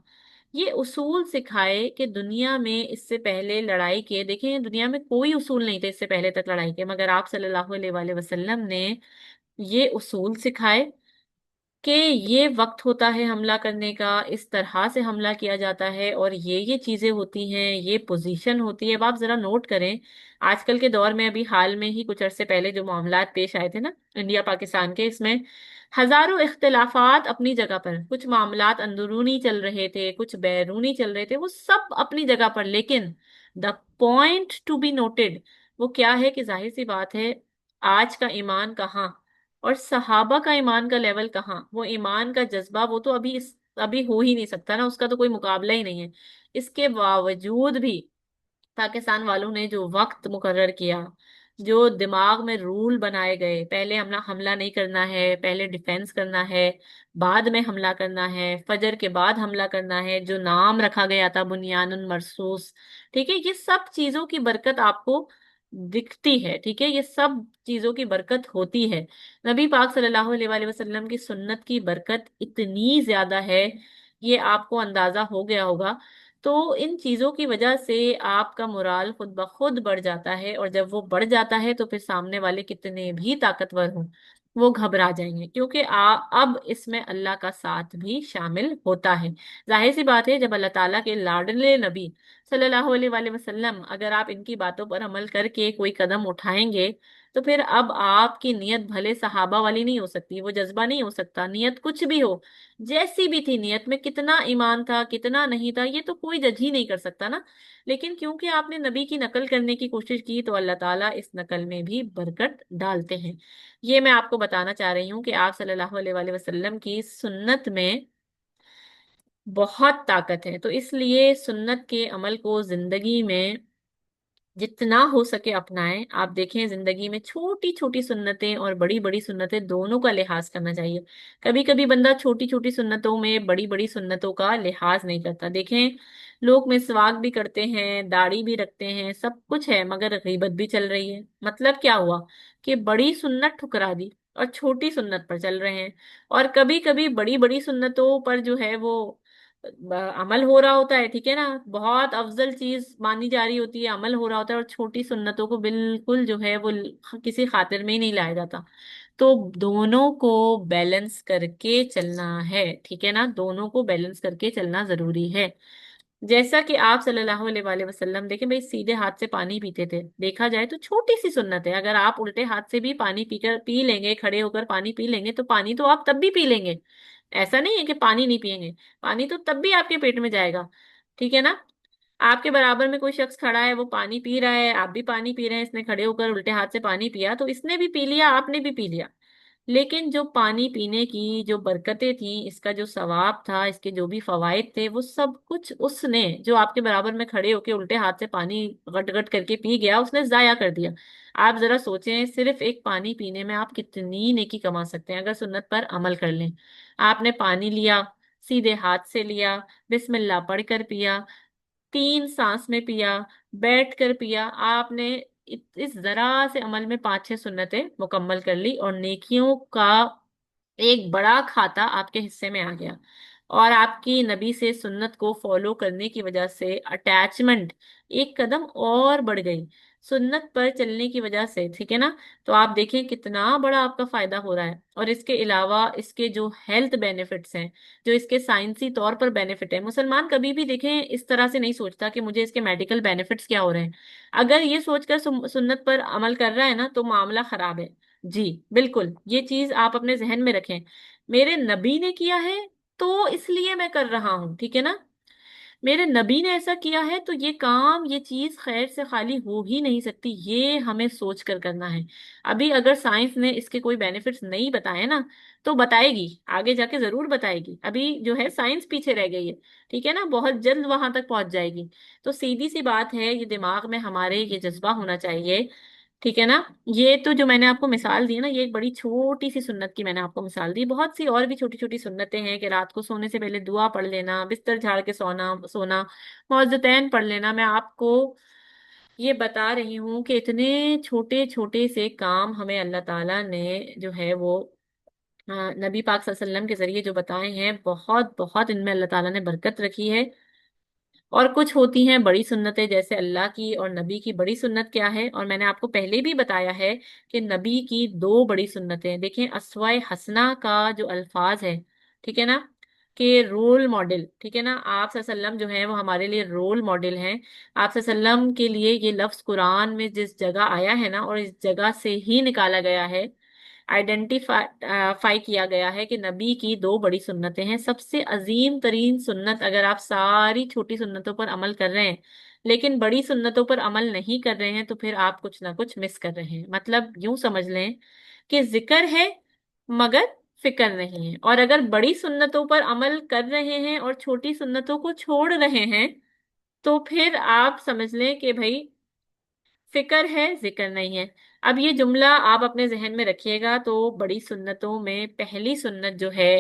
یہ اصول سکھائے کہ دنیا میں اس سے پہلے لڑائی کے، دیکھیں دنیا میں کوئی اصول نہیں تھے اس سے پہلے تک لڑائی کے، مگر آپ صلی اللہ علیہ وآلہ وسلم نے یہ اصول سکھائے کہ یہ وقت ہوتا ہے حملہ کرنے کا، اس طرح سے حملہ کیا جاتا ہے، اور یہ چیزیں ہوتی ہیں، یہ پوزیشن ہوتی ہے۔ اب آپ ذرا نوٹ کریں، آج کل کے دور میں ابھی حال میں ہی کچھ عرصے پہلے جو معاملات پیش آئے تھے نا انڈیا پاکستان کے، اس میں ہزاروں اختلافات اپنی جگہ پر، کچھ معاملات اندرونی چل رہے تھے، کچھ بیرونی چل رہے تھے، وہ سب اپنی جگہ پر، لیکن the point to be noted وہ کیا ہے کہ ظاہر سی بات ہے آج کا ایمان کہاں اور صحابہ کا ایمان کا لیول کہاں، وہ ایمان کا جذبہ وہ تو ابھی ہو ہی نہیں سکتا نا، اس کا تو کوئی مقابلہ ہی نہیں ہے۔ اس کے باوجود بھی پاکستان والوں نے جو وقت مقرر کیا، جو دماغ میں رول بنائے گئے، پہلے حملہ نہیں کرنا ہے، پہلے ڈیفینس کرنا ہے، بعد میں حملہ کرنا ہے، فجر کے بعد حملہ کرنا ہے، جو نام رکھا گیا تھا بنیان مرصوص، ٹھیک ہے، یہ سب چیزوں کی برکت آپ کو دکھتی ہے، ٹھیک ہے، یہ سب چیزوں کی برکت ہوتی ہے۔ نبی پاک صلی اللہ علیہ وآلہ وسلم کی سنت کی برکت اتنی زیادہ ہے، یہ آپ کو اندازہ ہو گیا ہوگا۔ تو ان چیزوں کی وجہ سے آپ کا مرال خود بخود بڑھ جاتا ہے، اور جب وہ بڑھ جاتا ہے تو پھر سامنے والے کتنے بھی طاقتور ہوں وہ گھبرا جائیں گے، کیونکہ اب اس میں اللہ کا ساتھ بھی شامل ہوتا ہے۔ ظاہر سی بات ہے جب اللہ تعالیٰ کے لاڈلے نبی صلی اللہ علیہ وآلہ وسلم، اگر آپ ان کی باتوں پر عمل کر کے کوئی قدم اٹھائیں گے تو پھر اب آپ کی نیت بھلے صحابہ والی نہیں ہو سکتی، وہ جذبہ نہیں ہو سکتا، نیت کچھ بھی ہو، جیسی بھی تھی نیت میں، کتنا ایمان تھا کتنا نہیں تھا یہ تو کوئی جج ہی نہیں کر سکتا نا، لیکن کیونکہ آپ نے نبی کی نقل کرنے کی کوشش کی تو اللہ تعالیٰ اس نقل میں بھی برکت ڈالتے ہیں۔ یہ میں آپ کو بتانا چاہ رہی ہوں کہ آپ صلی اللہ علیہ وآلہ وسلم کی سنت میں بہت طاقت ہے، تو اس لیے سنت کے عمل کو زندگی میں جتنا ہو سکے اپنائیں۔ آپ دیکھیں زندگی میں چھوٹی چھوٹی سنتیں اور بڑی بڑی سنتیں دونوں کا لحاظ کرنا چاہیے۔ کبھی کبھی بندہ چھوٹی چھوٹی سنتوں میں بڑی بڑی سنتوں کا لحاظ نہیں کرتا۔ دیکھیں لوگ مسواک بھی کرتے ہیں، داڑھی بھی رکھتے ہیں، سب کچھ ہے، مگر غیبت بھی چل رہی ہے۔ مطلب کیا ہوا کہ بڑی سنت ٹھکرا دی اور چھوٹی سنت پر چل رہے ہیں، اور کبھی کبھی بڑی بڑی سنتوں پر جو ہے وہ عمل ہو رہا ہوتا ہے، ٹھیک ہے نا، بہت افضل چیز مانی جا رہی ہوتی ہے، عمل ہو رہا ہوتا ہے، اور چھوٹی سنتوں کو بالکل جو ہے وہ کسی خاطر میں ہی نہیں لایا جاتا۔ تو دونوں کو بیلنس کر کے چلنا ہے، ٹھیک ہے نا، دونوں کو بیلنس کر کے چلنا ضروری ہے۔ جیسا کہ آپ صلی اللہ علیہ وآلہ وسلم دیکھیں بھائی سیدھے ہاتھ سے پانی پیتے تھے، دیکھا جائے تو چھوٹی سی سنت ہے، اگر آپ الٹے ہاتھ سے بھی پانی پی لیں گے، کھڑے ہو کر پانی پی لیں گے تو پانی تو آپ تب بھی پی لیں گے، ایسا نہیں ہے کہ پانی نہیں پیئیں گے، پانی تو تب بھی آپ کے پیٹ میں جائے گا، ٹھیک ہے نا۔ آپ کے برابر میں کوئی شخص کھڑا ہے، وہ پانی پی رہا ہے، آپ بھی پانی پی رہے ہیں، اس نے کھڑے ہو کر الٹے ہاتھ سے پانی پیا تو اس نے بھی پی لیا، آپ نے بھی پی لیا، لیکن جو پانی پینے کی جو برکتیں تھیں، اس کا جو ثواب تھا، اس کے جو بھی فوائد تھے، وہ سب کچھ اس نے جو آپ کے برابر میں کھڑے ہو کے الٹے ہاتھ سے پانی گٹ گٹ کر کے پی گیا اس نے ضائع کر دیا۔ آپ ذرا سوچیں صرف ایک پانی پینے میں آپ کتنی نیکی کما سکتے ہیں اگر سنت پر عمل کر لیں۔ آپ نے پانی لیا، سیدھے ہاتھ سے لیا، بسم اللہ پڑھ کر پیا، 3 سانس میں پیا، بیٹھ کر پیا، آپ نے اس ذرا سے عمل میں 5 6 سنتیں مکمل کر لی، اور نیکیوں کا ایک بڑا کھاتا آپ کے حصے میں آ گیا۔ اور آپ کی نبی سے سنت کو فالو کرنے کی وجہ سے اٹیچمنٹ ایک قدم اور بڑھ گئی، سنت پر چلنے کی وجہ سے، ٹھیک ہے نا؟ تو آپ دیکھیں کتنا بڑا آپ کا فائدہ ہو رہا ہے۔ اور اس کے علاوہ اس کے جو ہیلتھ بینیفٹس ہیں، جو اس کے سائنسی طور پر بینیفٹ ہے، مسلمان کبھی بھی دیکھیں اس طرح سے نہیں سوچتا کہ مجھے اس کے میڈیکل بینیفٹس کیا ہو رہے ہیں۔ اگر یہ سوچ کر سنت پر عمل کر رہا ہے نا تو معاملہ خراب ہے۔ جی بالکل، یہ چیز آپ اپنے ذہن میں رکھیں، میرے نبی نے کیا ہے تو اس لیے میں کر رہا ہوں، ٹھیک ہے نا؟ میرے نبی نے ایسا کیا ہے تو یہ کام، یہ چیز خیر سے خالی ہو ہی نہیں سکتی، یہ ہمیں سوچ کر کرنا ہے۔ ابھی اگر سائنس نے اس کے کوئی بینیفٹس نہیں بتائے نا تو بتائے گی، آگے جا کے ضرور بتائے گی، ابھی جو ہے سائنس پیچھے رہ گئی ہے، ٹھیک ہے نا؟ بہت جلد وہاں تک پہنچ جائے گی۔ تو سیدھی سی بات ہے، یہ دماغ میں ہمارے یہ جذبہ ہونا چاہیے، ٹھیک ہے نا؟ یہ تو جو میں نے آپ کو مثال دی نا، یہ ایک بڑی چھوٹی سی سنت کی میں نے آپ کو مثال دی، بہت سی اور بھی چھوٹی چھوٹی سنتیں ہیں کہ رات کو سونے سے پہلے دعا پڑھ لینا، بستر جھاڑ کے سونا، معوذتین پڑھ لینا۔ میں آپ کو یہ بتا رہی ہوں کہ اتنے چھوٹے چھوٹے سے کام ہمیں اللہ تعالیٰ نے جو ہے وہ نبی پاک صلی اللہ علیہ وسلم کے ذریعے جو بتائے ہیں، بہت بہت ان میں اللہ تعالیٰ نے برکت رکھی ہے۔ اور کچھ ہوتی ہیں بڑی سنتیں، جیسے اللہ کی اور نبی کی بڑی سنت کیا ہے، اور میں نے آپ کو پہلے بھی بتایا ہے کہ نبی کی دو بڑی سنتیں دیکھیں، اسوہ حسنہ کا جو الفاظ ہے، ٹھیک ہے نا، کہ رول ماڈل، ٹھیک ہے نا، آپ صلی اللہ علیہ وسلم جو ہیں وہ ہمارے لیے رول ماڈل ہیں۔ آپ صلی اللہ علیہ وسلم کے لیے یہ لفظ قرآن میں جس جگہ آیا ہے نا، اور اس جگہ سے ہی نکالا گیا ہے، آئیڈینٹیفائی کیا گیا ہے کہ نبی کی دو بڑی سنتیں ہیں۔ سب سے عظیم ترین سنت، اگر آپ ساری چھوٹی سنتوں پر عمل کر رہے ہیں لیکن بڑی سنتوں پر عمل نہیں کر رہے ہیں تو پھر آپ کچھ نہ کچھ مس کر رہے ہیں۔ مطلب یوں سمجھ لیں کہ ذکر ہے مگر فکر نہیں ہے، اور اگر بڑی سنتوں پر عمل کر رہے ہیں اور چھوٹی سنتوں کو چھوڑ رہے ہیں تو پھر آپ سمجھ لیں کہ بھائی فکر ہے ذکر نہیں ہے۔ اب یہ جملہ آپ اپنے ذہن میں رکھیے گا، تو بڑی سنتوں میں پہلی سنت جو ہے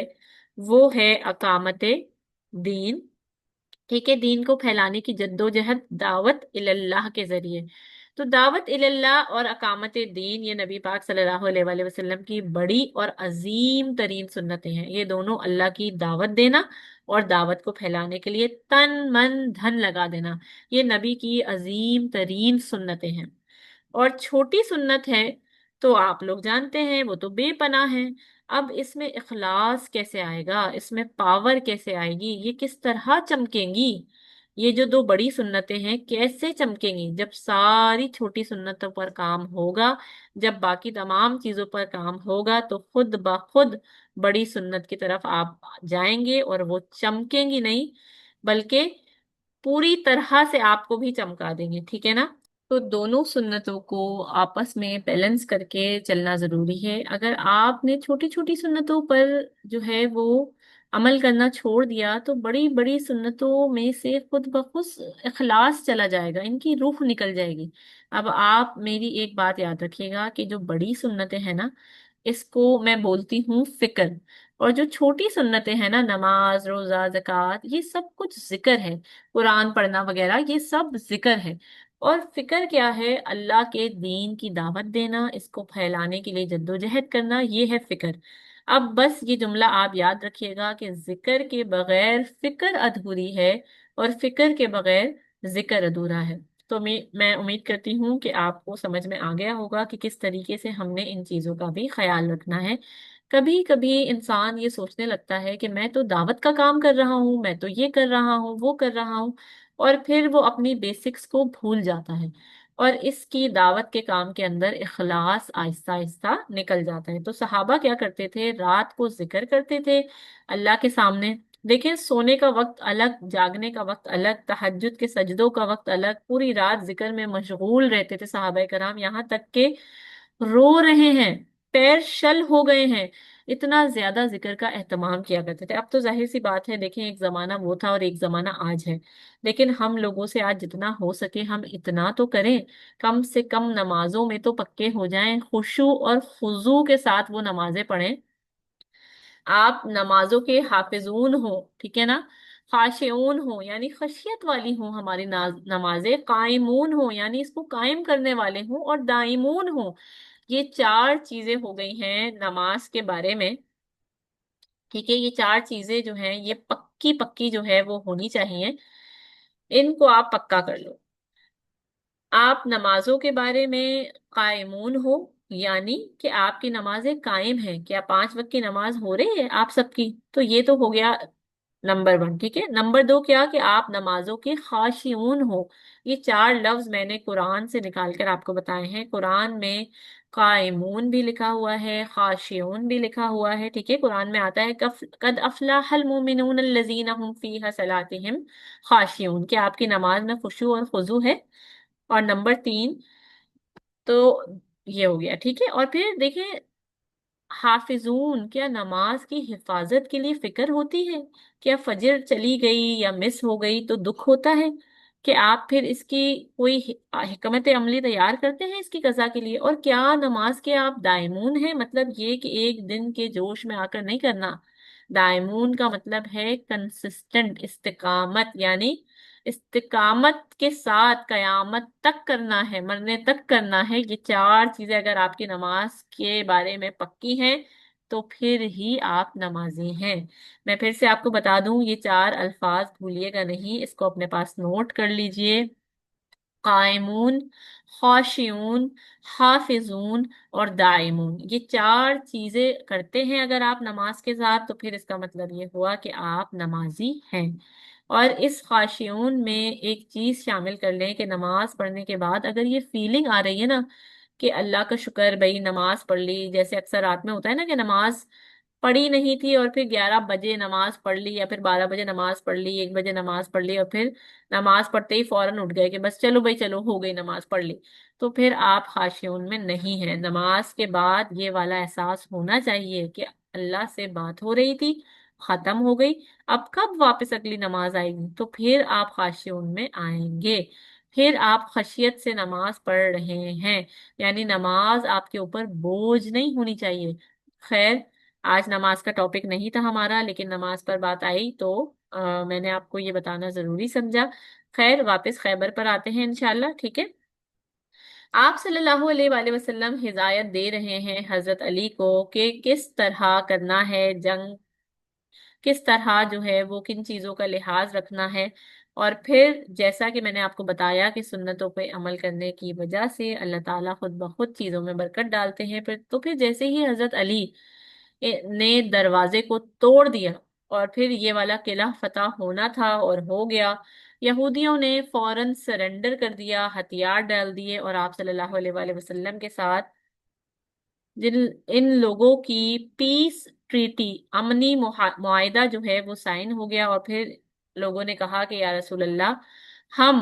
وہ ہے اقامت دین، ٹھیک ہے؟ دین کو پھیلانے کی جد و جہد دعوت اللہ کے ذریعے۔ تو دعوت اللہ اور اقامت دین، یہ نبی پاک صلی اللہ علیہ وآلہ وسلم کی بڑی اور عظیم ترین سنتیں ہیں۔ یہ دونوں اللہ کی دعوت دینا اور دعوت کو پھیلانے کے لیے تن من دھن لگا دینا، یہ نبی کی عظیم ترین سنتیں ہیں۔ اور چھوٹی سنت ہے تو آپ لوگ جانتے ہیں وہ تو بے پناہ ہے۔ اب اس میں اخلاص کیسے آئے گا، اس میں پاور کیسے آئے گی، یہ کس طرح چمکیں گی؟ یہ جو دو بڑی سنتیں ہیں کیسے چمکیں گی؟ جب ساری چھوٹی سنتوں پر کام ہوگا، جب باقی تمام چیزوں پر کام ہوگا تو خود بخود بڑی سنت کی طرف آپ جائیں گے، اور وہ چمکیں گی نہیں بلکہ پوری طرح سے آپ کو بھی چمکا دیں گے، ٹھیک ہے نا؟ تو دونوں سنتوں کو آپس میں بیلنس کر کے چلنا ضروری ہے۔ اگر آپ نے چھوٹی چھوٹی سنتوں پر جو ہے وہ عمل کرنا چھوڑ دیا تو بڑی بڑی سنتوں میں سے خود بخود اخلاص چلا جائے گا، ان کی روح نکل جائے گی۔ اب آپ میری ایک بات یاد رکھیے گا کہ جو بڑی سنتیں ہیں نا، اس کو میں بولتی ہوں فکر، اور جو چھوٹی سنتیں ہیں نا، نماز، روزہ، زکوٰۃ، یہ سب کچھ ذکر ہے، قرآن پڑھنا وغیرہ یہ سب ذکر ہے۔ اور فکر کیا ہے؟ اللہ کے دین کی دعوت دینا، اس کو پھیلانے کے لیے جدوجہد کرنا، یہ ہے فکر۔ اب بس یہ جملہ آپ یاد رکھیے گا کہ ذکر کے بغیر فکر ادھوری ہے، اور فکر کے بغیر ذکر ادھورا ہے۔ تو میں امید کرتی ہوں کہ آپ کو سمجھ میں آ گیا ہوگا کہ کس طریقے سے ہم نے ان چیزوں کا بھی خیال رکھنا ہے۔ کبھی کبھی انسان یہ سوچنے لگتا ہے کہ میں تو دعوت کا کام کر رہا ہوں، میں تو یہ کر رہا ہوں، وہ کر رہا ہوں، اور پھر وہ اپنی بیسکس کو بھول جاتا ہے، اور اس کی دعوت کے کام کے اندر اخلاص آہستہ آہستہ نکل جاتا ہے۔ تو صحابہ کیا کرتے تھے؟ رات کو ذکر کرتے تھے اللہ کے سامنے۔ دیکھیں، سونے کا وقت الگ، جاگنے کا وقت الگ، تہجد کے سجدوں کا وقت الگ، پوری رات ذکر میں مشغول رہتے تھے صحابہ کرام، یہاں تک کہ رو رہے ہیں، پیر شل ہو گئے ہیں، اتنا زیادہ ذکر کا اہتمام کیا کرتے تھے۔ اب تو ظاہر سی بات ہے، دیکھیں ایک زمانہ وہ تھا اور ایک زمانہ آج ہے، لیکن ہم لوگوں سے آج جتنا ہو سکے ہم اتنا تو کریں، کم سے کم نمازوں میں تو پکے ہو جائیں، خشوع اور خضوع کے ساتھ وہ نمازیں پڑھیں۔ آپ نمازوں کے حافظون ہو، ٹھیک ہے نا، خاشعون ہو یعنی خشیت والی ہوں ہماری نمازیں، قائمون ہو یعنی اس کو قائم کرنے والے ہوں، اور دائمون ہو۔ یہ چار چیزیں ہو گئی ہیں نماز کے بارے میں ٹھیک ہے، یہ چار چیزیں جو ہیں یہ پکی پکی جو ہے وہ ہونی چاہیے، ان کو آپ پکا کر لو۔ آپ نمازوں کے بارے میں قائمون ہو، یعنی کہ آپ کی نمازیں قائم ہیں، کیا 5 وقت کی نماز ہو رہی ہے آپ سب کی؟ تو یہ تو ہو گیا نمبر 1، ٹھیک ہے۔ نمبر 2 کیا کہ آپ نمازوں کے خاشعون ہو۔ یہ چار لفظ میں نے قرآن سے نکال کر آپ کو بتائے ہیں۔ قرآن میں قائمون بھی لکھا ہوا ہے، خاشعون بھی لکھا ہوا ہے، ٹھیک ہے۔ قرآن میں آتا ہے قد افلاح المؤمنون الذین هم فی صلاتہم خاشعون، کہ آپ کی نماز میں خشوع اور خضوع ہے۔ اور نمبر 3 تو یہ ہو گیا، ٹھیک ہے۔ اور پھر دیکھیں، حافظون، کیا نماز کی حفاظت کے لیے فکر ہوتی ہے؟ کیا فجر چلی گئی یا مس ہو گئی تو دکھ ہوتا ہے کہ آپ پھر اس کی کوئی حکمت عملی تیار کرتے ہیں اس کی قضا کے لیے؟ اور کیا نماز کے آپ دائمون ہیں؟ مطلب یہ کہ ایک دن کے جوش میں آ کر نہیں کرنا۔ دائمون کا مطلب ہے کنسسٹنٹ، استقامت، یعنی استقامت کے ساتھ قیامت تک کرنا ہے، مرنے تک کرنا ہے۔ یہ چار چیزیں اگر آپ کی نماز کے بارے میں پکی ہیں تو پھر ہی آپ نمازی ہیں۔ میں پھر سے آپ کو بتا دوں، یہ چار الفاظ بھولیے گا نہیں، اس کو اپنے پاس نوٹ کر لیجئے: قائمون، خاشعون، حافظون اور دائمون۔ یہ چار چیزیں کرتے ہیں اگر آپ نماز کے ساتھ تو پھر اس کا مطلب یہ ہوا کہ آپ نمازی ہیں۔ اور اس خاشعون میں ایک چیز شامل کر لیں کہ نماز پڑھنے کے بعد اگر یہ فیلنگ آ رہی ہے نا کہ اللہ کا شکر بھائی نماز پڑھ لی، جیسے اکثر رات میں ہوتا ہے نا کہ نماز پڑھی نہیں تھی اور پھر 11 بجے نماز پڑھ لی، یا پھر 12 بجے نماز پڑھ لی، 1 بجے نماز پڑھ لی، اور پھر نماز پڑھتے ہی فوراً اٹھ گئے کہ بس چلو بھائی چلو ہو گئی نماز پڑھ لی، تو پھر آپ خاشعون میں نہیں ہیں۔ نماز کے بعد یہ والا احساس ہونا چاہیے کہ اللہ سے بات ہو رہی تھی، ختم ہو گئی، اب کب واپس اگلی نماز آئے گی، تو پھر آپ خاشعون میں آئیں گے، پھر آپ خشیت سے نماز پڑھ رہے ہیں، یعنی نماز آپ کے اوپر بوجھ نہیں ہونی چاہیے۔ خیر، آج نماز کا ٹاپک نہیں تھا ہمارا، لیکن نماز پر بات آئی تو میں نے آپ کو یہ بتانا ضروری سمجھا۔ خیر، واپس خیبر پر آتے ہیں انشاءاللہ، ٹھیک ہے۔ آپ صلی اللہ علیہ وآلہ وسلم ہدایت دے رہے ہیں حضرت علی کو کہ کس طرح کرنا ہے جنگ، کس طرح جو ہے وہ کن چیزوں کا لحاظ رکھنا ہے۔ اور پھر جیسا کہ میں نے آپ کو بتایا کہ سنتوں پہ عمل کرنے کی وجہ سے اللہ تعالیٰ خود بخود چیزوں میں برکت ڈالتے ہیں۔ پھر تو پھر جیسے ہی حضرت علی نے دروازے کو توڑ دیا اور پھر یہ والا قلعہ فتح ہونا تھا اور ہو گیا، یہودیوں نے فوراً سرنڈر کر دیا، ہتھیار ڈال دیے، اور آپ صلی اللہ علیہ وآلہ وسلم کے ساتھ جن ان لوگوں کی پیس ٹریٹی، امنی معاہدہ جو ہے وہ سائن ہو گیا۔ اور پھر لوگوں نے کہا کہ یا رسول اللہ، ہم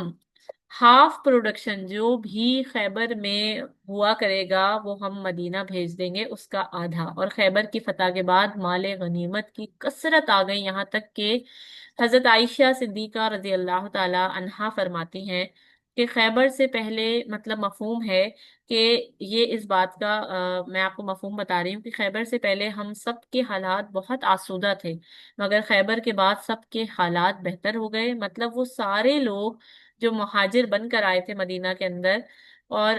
ہاف پروڈکشن جو بھی خیبر میں ہوا کرے گا وہ ہم مدینہ بھیج دیں گے، اس کا آدھا۔ اور خیبر کی فتح کے بعد مال غنیمت کی کثرت آ گئی، یہاں تک کہ حضرت عائشہ صدیقہ رضی اللہ تعالی عنہا فرماتی ہیں کہ خیبر سے پہلے، مطلب مفہوم ہے کہ یہ اس بات کا میں آپ کو مفہوم بتا رہی ہوں کہ خیبر سے پہلے ہم سب کے حالات بہت آسودہ تھے، مگر خیبر کے بعد سب کے حالات بہتر ہو گئے۔ مطلب وہ سارے لوگ جو مہاجر بن کر آئے تھے مدینہ کے اندر، اور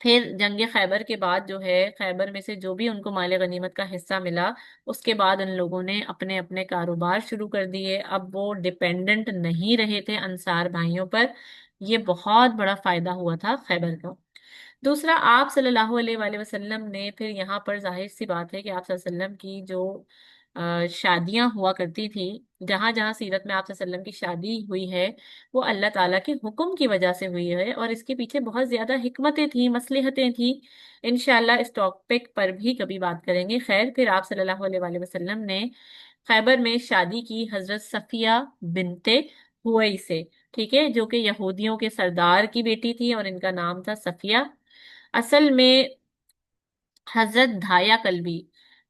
پھر جنگ خیبر کے بعد جو ہے خیبر میں سے جو بھی ان کو مال غنیمت کا حصہ ملا، اس کے بعد ان لوگوں نے اپنے اپنے کاروبار شروع کر دیے، اب وہ ڈیپینڈنٹ نہیں رہے تھے انصار بھائیوں پر۔ یہ بہت بڑا فائدہ ہوا تھا خیبر کا۔ دوسرا، آپ صلی اللہ علیہ وآلہ وسلم نے پھر یہاں پر ظاہر سی بات ہے کہ آپ صلی اللہ علیہ وسلم کی جو شادیاں ہوا کرتی تھی، جہاں جہاں سیرت میں آپ صلی اللہ علیہ وسلم کی شادی ہوئی ہے وہ اللہ تعالیٰ کے حکم کی وجہ سے ہوئی ہے، اور اس کے پیچھے بہت زیادہ حکمتیں تھیں، مصلحتیں تھیں۔ انشاءاللہ اس ٹاپک پر بھی کبھی بات کریں گے۔ خیر، پھر آپ صلی اللہ علیہ وآلہ وسلم نے خیبر میں شادی کی حضرت صفیہ بنت ہوئی سے، ٹھیک ہے، جو کہ یہودیوں کے سردار کی بیٹی تھی اور ان کا نام تھا صفیہ۔ اصل میں حضرت دھایا کلبی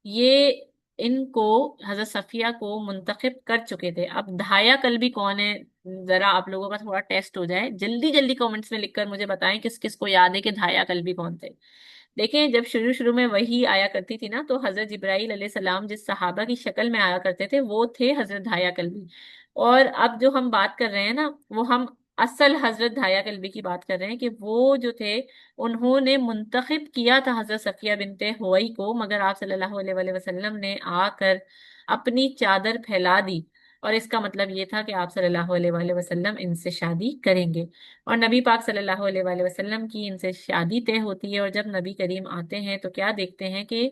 یہ ان کو، حضرت صفیہ کو منتخب کر چکے تھے۔ اب دھایا کلبی کون ہے؟ ذرا آپ لوگوں کا تھوڑا ٹیسٹ ہو جائے، جلدی جلدی کامنٹس میں لکھ کر مجھے بتائیں کس کس کو یاد ہے کہ دھایا کلبی کون تھے۔ دیکھیں، جب شروع شروع میں وہی آیا کرتی تھی نا تو حضرت جبرائیل علیہ السلام جس صحابہ کی شکل میں آیا کرتے تھے وہ تھے حضرت دھایا کلبی۔ اور اب جو ہم بات کر رہے ہیں نا وہ ہم اصل حضرت دھایا کلبی کی بات کر رہے ہیں کہ وہ جو تھے انہوں نے منتخب کیا تھا حضرت صفیہ بنت ہوئی کو، مگر آپ صلی اللہ علیہ وآلہ وسلم نے آ کر اپنی چادر پھیلا دی، اور اس کا مطلب یہ تھا کہ آپ صلی اللہ علیہ وآلہ وسلم ان سے شادی کریں گے، اور نبی پاک صلی اللہ علیہ وآلہ وسلم کی ان سے شادی طے ہوتی ہے۔ اور جب نبی کریم آتے ہیں تو کیا دیکھتے ہیں کہ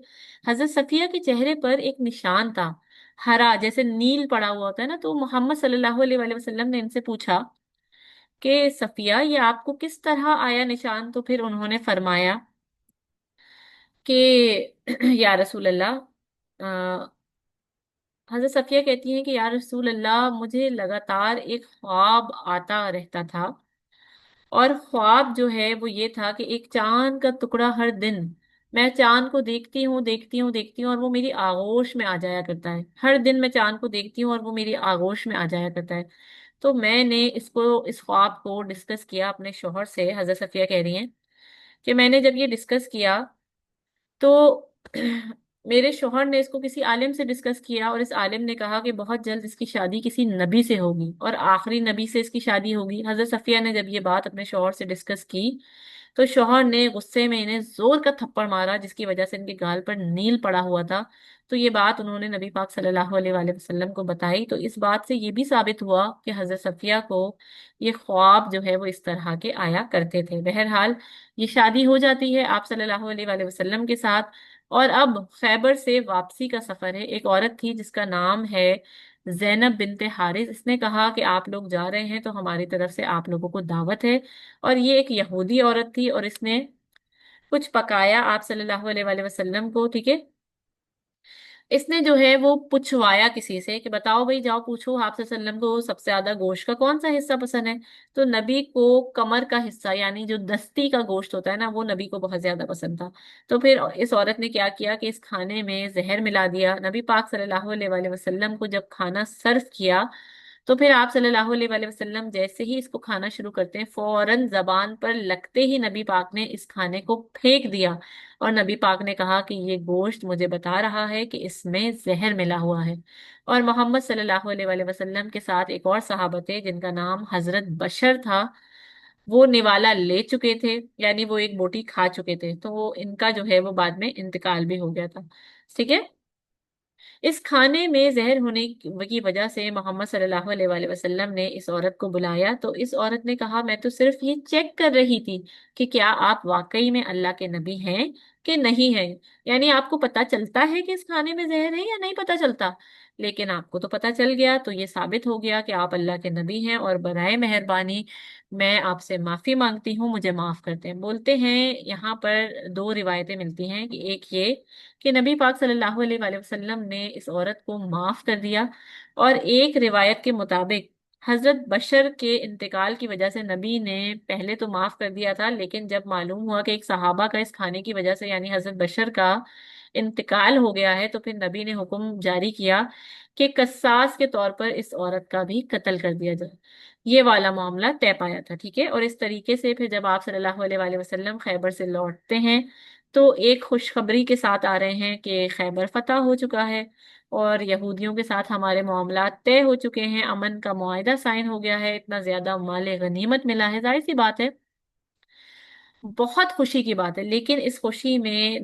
حضرت صفیہ کے چہرے پر ایک نشان تھا، ہرا جیسے نیل پڑا ہوا ہوتا ہے نا، تو محمد صلی اللہ علیہ وآلہ وسلم نے ان سے پوچھا کہ صفیہ یہ آپ کو کس طرح آیا نشان؟ تو پھر انہوں نے فرمایا کہ یا رسول اللہ، حضرت صفیہ کہتی ہیں کہ یا رسول اللہ مجھے لگاتار ایک خواب آتا رہتا تھا، اور خواب جو ہے وہ یہ تھا کہ ایک چاند کا ٹکڑا ہر دن، میں چاند کو دیکھتی ہوں دیکھتی ہوں دیکھتی ہوں اور وہ میری آغوش میں آ جایا کرتا ہے، ہر دن میں چاند کو دیکھتی ہوں اور وہ میری آغوش میں آ جایا کرتا ہے۔ تو میں نے اس خواب کو ڈسکس کیا اپنے شوہر سے، حضرت صفیہ کہہ رہی ہیں کہ میں نے جب یہ ڈسکس کیا تو میرے شوہر نے اس کو کسی عالم سے ڈسکس کیا، اور اس عالم نے کہا کہ بہت جلد اس کی شادی کسی نبی سے ہوگی، اور آخری نبی سے اس کی شادی ہوگی۔ حضرت صفیہ نے جب یہ بات اپنے شوہر سے ڈسکس کی تو شوہر نے غصے میں انہیں زور کا تھپڑ مارا، جس کی وجہ سے ان کے گال پر نیل پڑا ہوا تھا۔ تو یہ بات انہوں نے نبی پاک صلی اللہ علیہ وآلہ وسلم کو بتائی، تو اس بات سے یہ بھی ثابت ہوا کہ حضرت صفیہ کو یہ خواب جو ہے وہ اس طرح کے آیا کرتے تھے۔ بہرحال یہ شادی ہو جاتی ہے آپ صلی اللہ علیہ وآلہ وسلم کے ساتھ، اور اب خیبر سے واپسی کا سفر ہے۔ ایک عورت تھی جس کا نام ہے زینب بنت حارث، اس نے کہا کہ آپ لوگ جا رہے ہیں تو ہماری طرف سے آپ لوگوں کو دعوت ہے، اور یہ ایک یہودی عورت تھی، اور اس نے کچھ پکایا آپ صلی اللہ علیہ وآلہ وسلم کو، ٹھیک ہے۔ اس نے جو ہے وہ پوچھوایا کسی سے کہ بتاؤ بھائی، جاؤ پوچھو آپ صلی اللہ علیہ وسلم کو سب سے زیادہ گوشت کا کون سا حصہ پسند ہے؟ تو نبی کو کمر کا حصہ، یعنی جو دستی کا گوشت ہوتا ہے نا، وہ نبی کو بہت زیادہ پسند تھا۔ تو پھر اس عورت نے کیا کیا کہ اس کھانے میں زہر ملا دیا۔ نبی پاک صلی اللہ علیہ وآلہ وسلم کو جب کھانا سرو کیا تو پھر آپ صلی اللہ علیہ وآلہ وسلم جیسے ہی اس کو کھانا شروع کرتے ہیں، فوراً زبان پر لگتے ہی نبی پاک نے اس کھانے کو پھینک دیا، اور نبی پاک نے کہا کہ یہ گوشت مجھے بتا رہا ہے کہ اس میں زہر ملا ہوا ہے۔ اور محمد صلی اللہ علیہ وآلہ وسلم کے ساتھ ایک اور صحابہ تھے جن کا نام حضرت بشر تھا، وہ نوالا لے چکے تھے، یعنی وہ ایک بوٹی کھا چکے تھے، تو وہ ان کا جو ہے وہ بعد میں انتقال بھی ہو گیا تھا، ٹھیک ہے۔ اس کھانے میں زہر ہونے کی وجہ سے محمد صلی اللہ علیہ وآلہ وسلم نے اس عورت کو بلایا، تو اس عورت نے کہا میں تو صرف یہ چیک کر رہی تھی کہ کیا آپ واقعی میں اللہ کے نبی ہیں کہ نہیں ہیں، یعنی آپ کو پتا چلتا ہے کہ اس کھانے میں زہر ہے یا نہیں پتا چلتا؟ لیکن آپ کو تو پتا چل گیا، تو یہ ثابت ہو گیا کہ آپ اللہ کے نبی ہیں، اور برائے مہربانی میں آپ سے معافی مانگتی ہوں، مجھے معاف کرتے ہیں۔ بولتے ہیں یہاں پر دو روایتیں ملتی ہیں، کہ ایک یہ کہ نبی پاک صلی اللہ علیہ وآلہ وسلم نے اس عورت کو معاف کر دیا، اور ایک روایت کے مطابق حضرت بشر کے انتقال کی وجہ سے نبی نے پہلے تو معاف کر دیا تھا، لیکن جب معلوم ہوا کہ ایک صحابہ کا اس کھانے کی وجہ سے یعنی حضرت بشر کا انتقال ہو گیا ہے، تو پھر نبی نے حکم جاری کیا کہ قصاص کے طور پر اس عورت کا بھی قتل کر دیا جائے۔ یہ والا معاملہ طے پایا تھا، ٹھیک ہے۔ اور اس طریقے سے پھر جب آپ صلی اللہ علیہ وآلہ وسلم خیبر سے لوٹتے ہیں تو ایک خوشخبری کے ساتھ آ رہے ہیں کہ خیبر فتح ہو چکا ہے، اور یہودیوں کے ساتھ ہمارے معاملات طے ہو چکے ہیں، امن کا معاہدہ سائن ہو گیا ہے، اتنا زیادہ مال غنیمت ملا ہے، ظاہر سی بات ہے بہت خوشی کی بات ہے۔ لیکن اس خوشی میں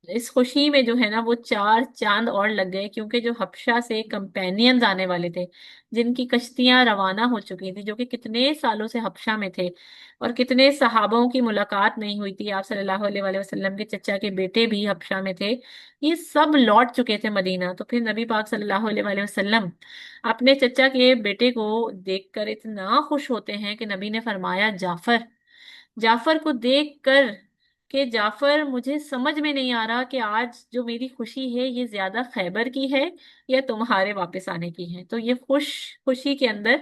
اس خوشی میں جو ہے نا وہ چار چاند اور لگ گئے، کیونکہ جو حبشہ سے کمپینینز آنے والے تھے، جن کی کشتیاں روانہ ہو چکی تھی، جو کہ کتنے سالوں سے حبشہ میں تھے، اور کتنے صحابوں کی ملاقات نہیں ہوئی تھی، آپ صلی اللہ علیہ وآلہ وسلم کے چچا کے بیٹے بھی حبشہ میں تھے، یہ سب لوٹ چکے تھے مدینہ۔ تو پھر نبی پاک صلی اللہ علیہ وآلہ وسلم اپنے چچا کے بیٹے کو دیکھ کر اتنا خوش ہوتے ہیں کہ نبی نے فرمایا جعفر کو دیکھ کر کہ جعفر مجھے سمجھ میں نہیں آ رہا کہ آج جو میری خوشی ہے یہ زیادہ خیبر کی ہے یا تمہارے واپس آنے کی ہے۔ تو یہ خوشی کے اندر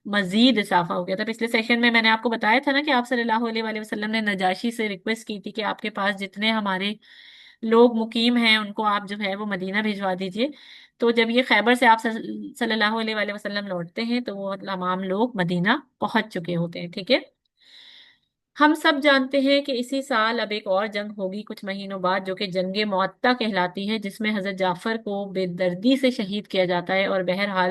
مزید اضافہ ہو گیا تھا۔ پچھلے سیشن میں نے آپ کو بتایا تھا نا کہ آپ صلی اللہ علیہ وآلہ وسلم نے نجاشی سے ریکویسٹ کی تھی کہ آپ کے پاس جتنے ہمارے لوگ مقیم ہیں ان کو آپ جو ہے وہ مدینہ بھجوا دیجئے۔ تو جب یہ خیبر سے آپ صلی اللہ علیہ وآلہ وسلم لوٹتے ہیں تو وہ تمام لوگ مدینہ پہنچ چکے ہوتے ہیں، ٹھیک ہے۔ ہم سب جانتے ہیں کہ اسی سال اب ایک اور جنگ ہوگی کچھ مہینوں بعد، جو کہ جنگ معطہ کہلاتی ہے، جس میں حضرت جعفر کو بے دردی سے شہید کیا جاتا ہے۔ اور بہرحال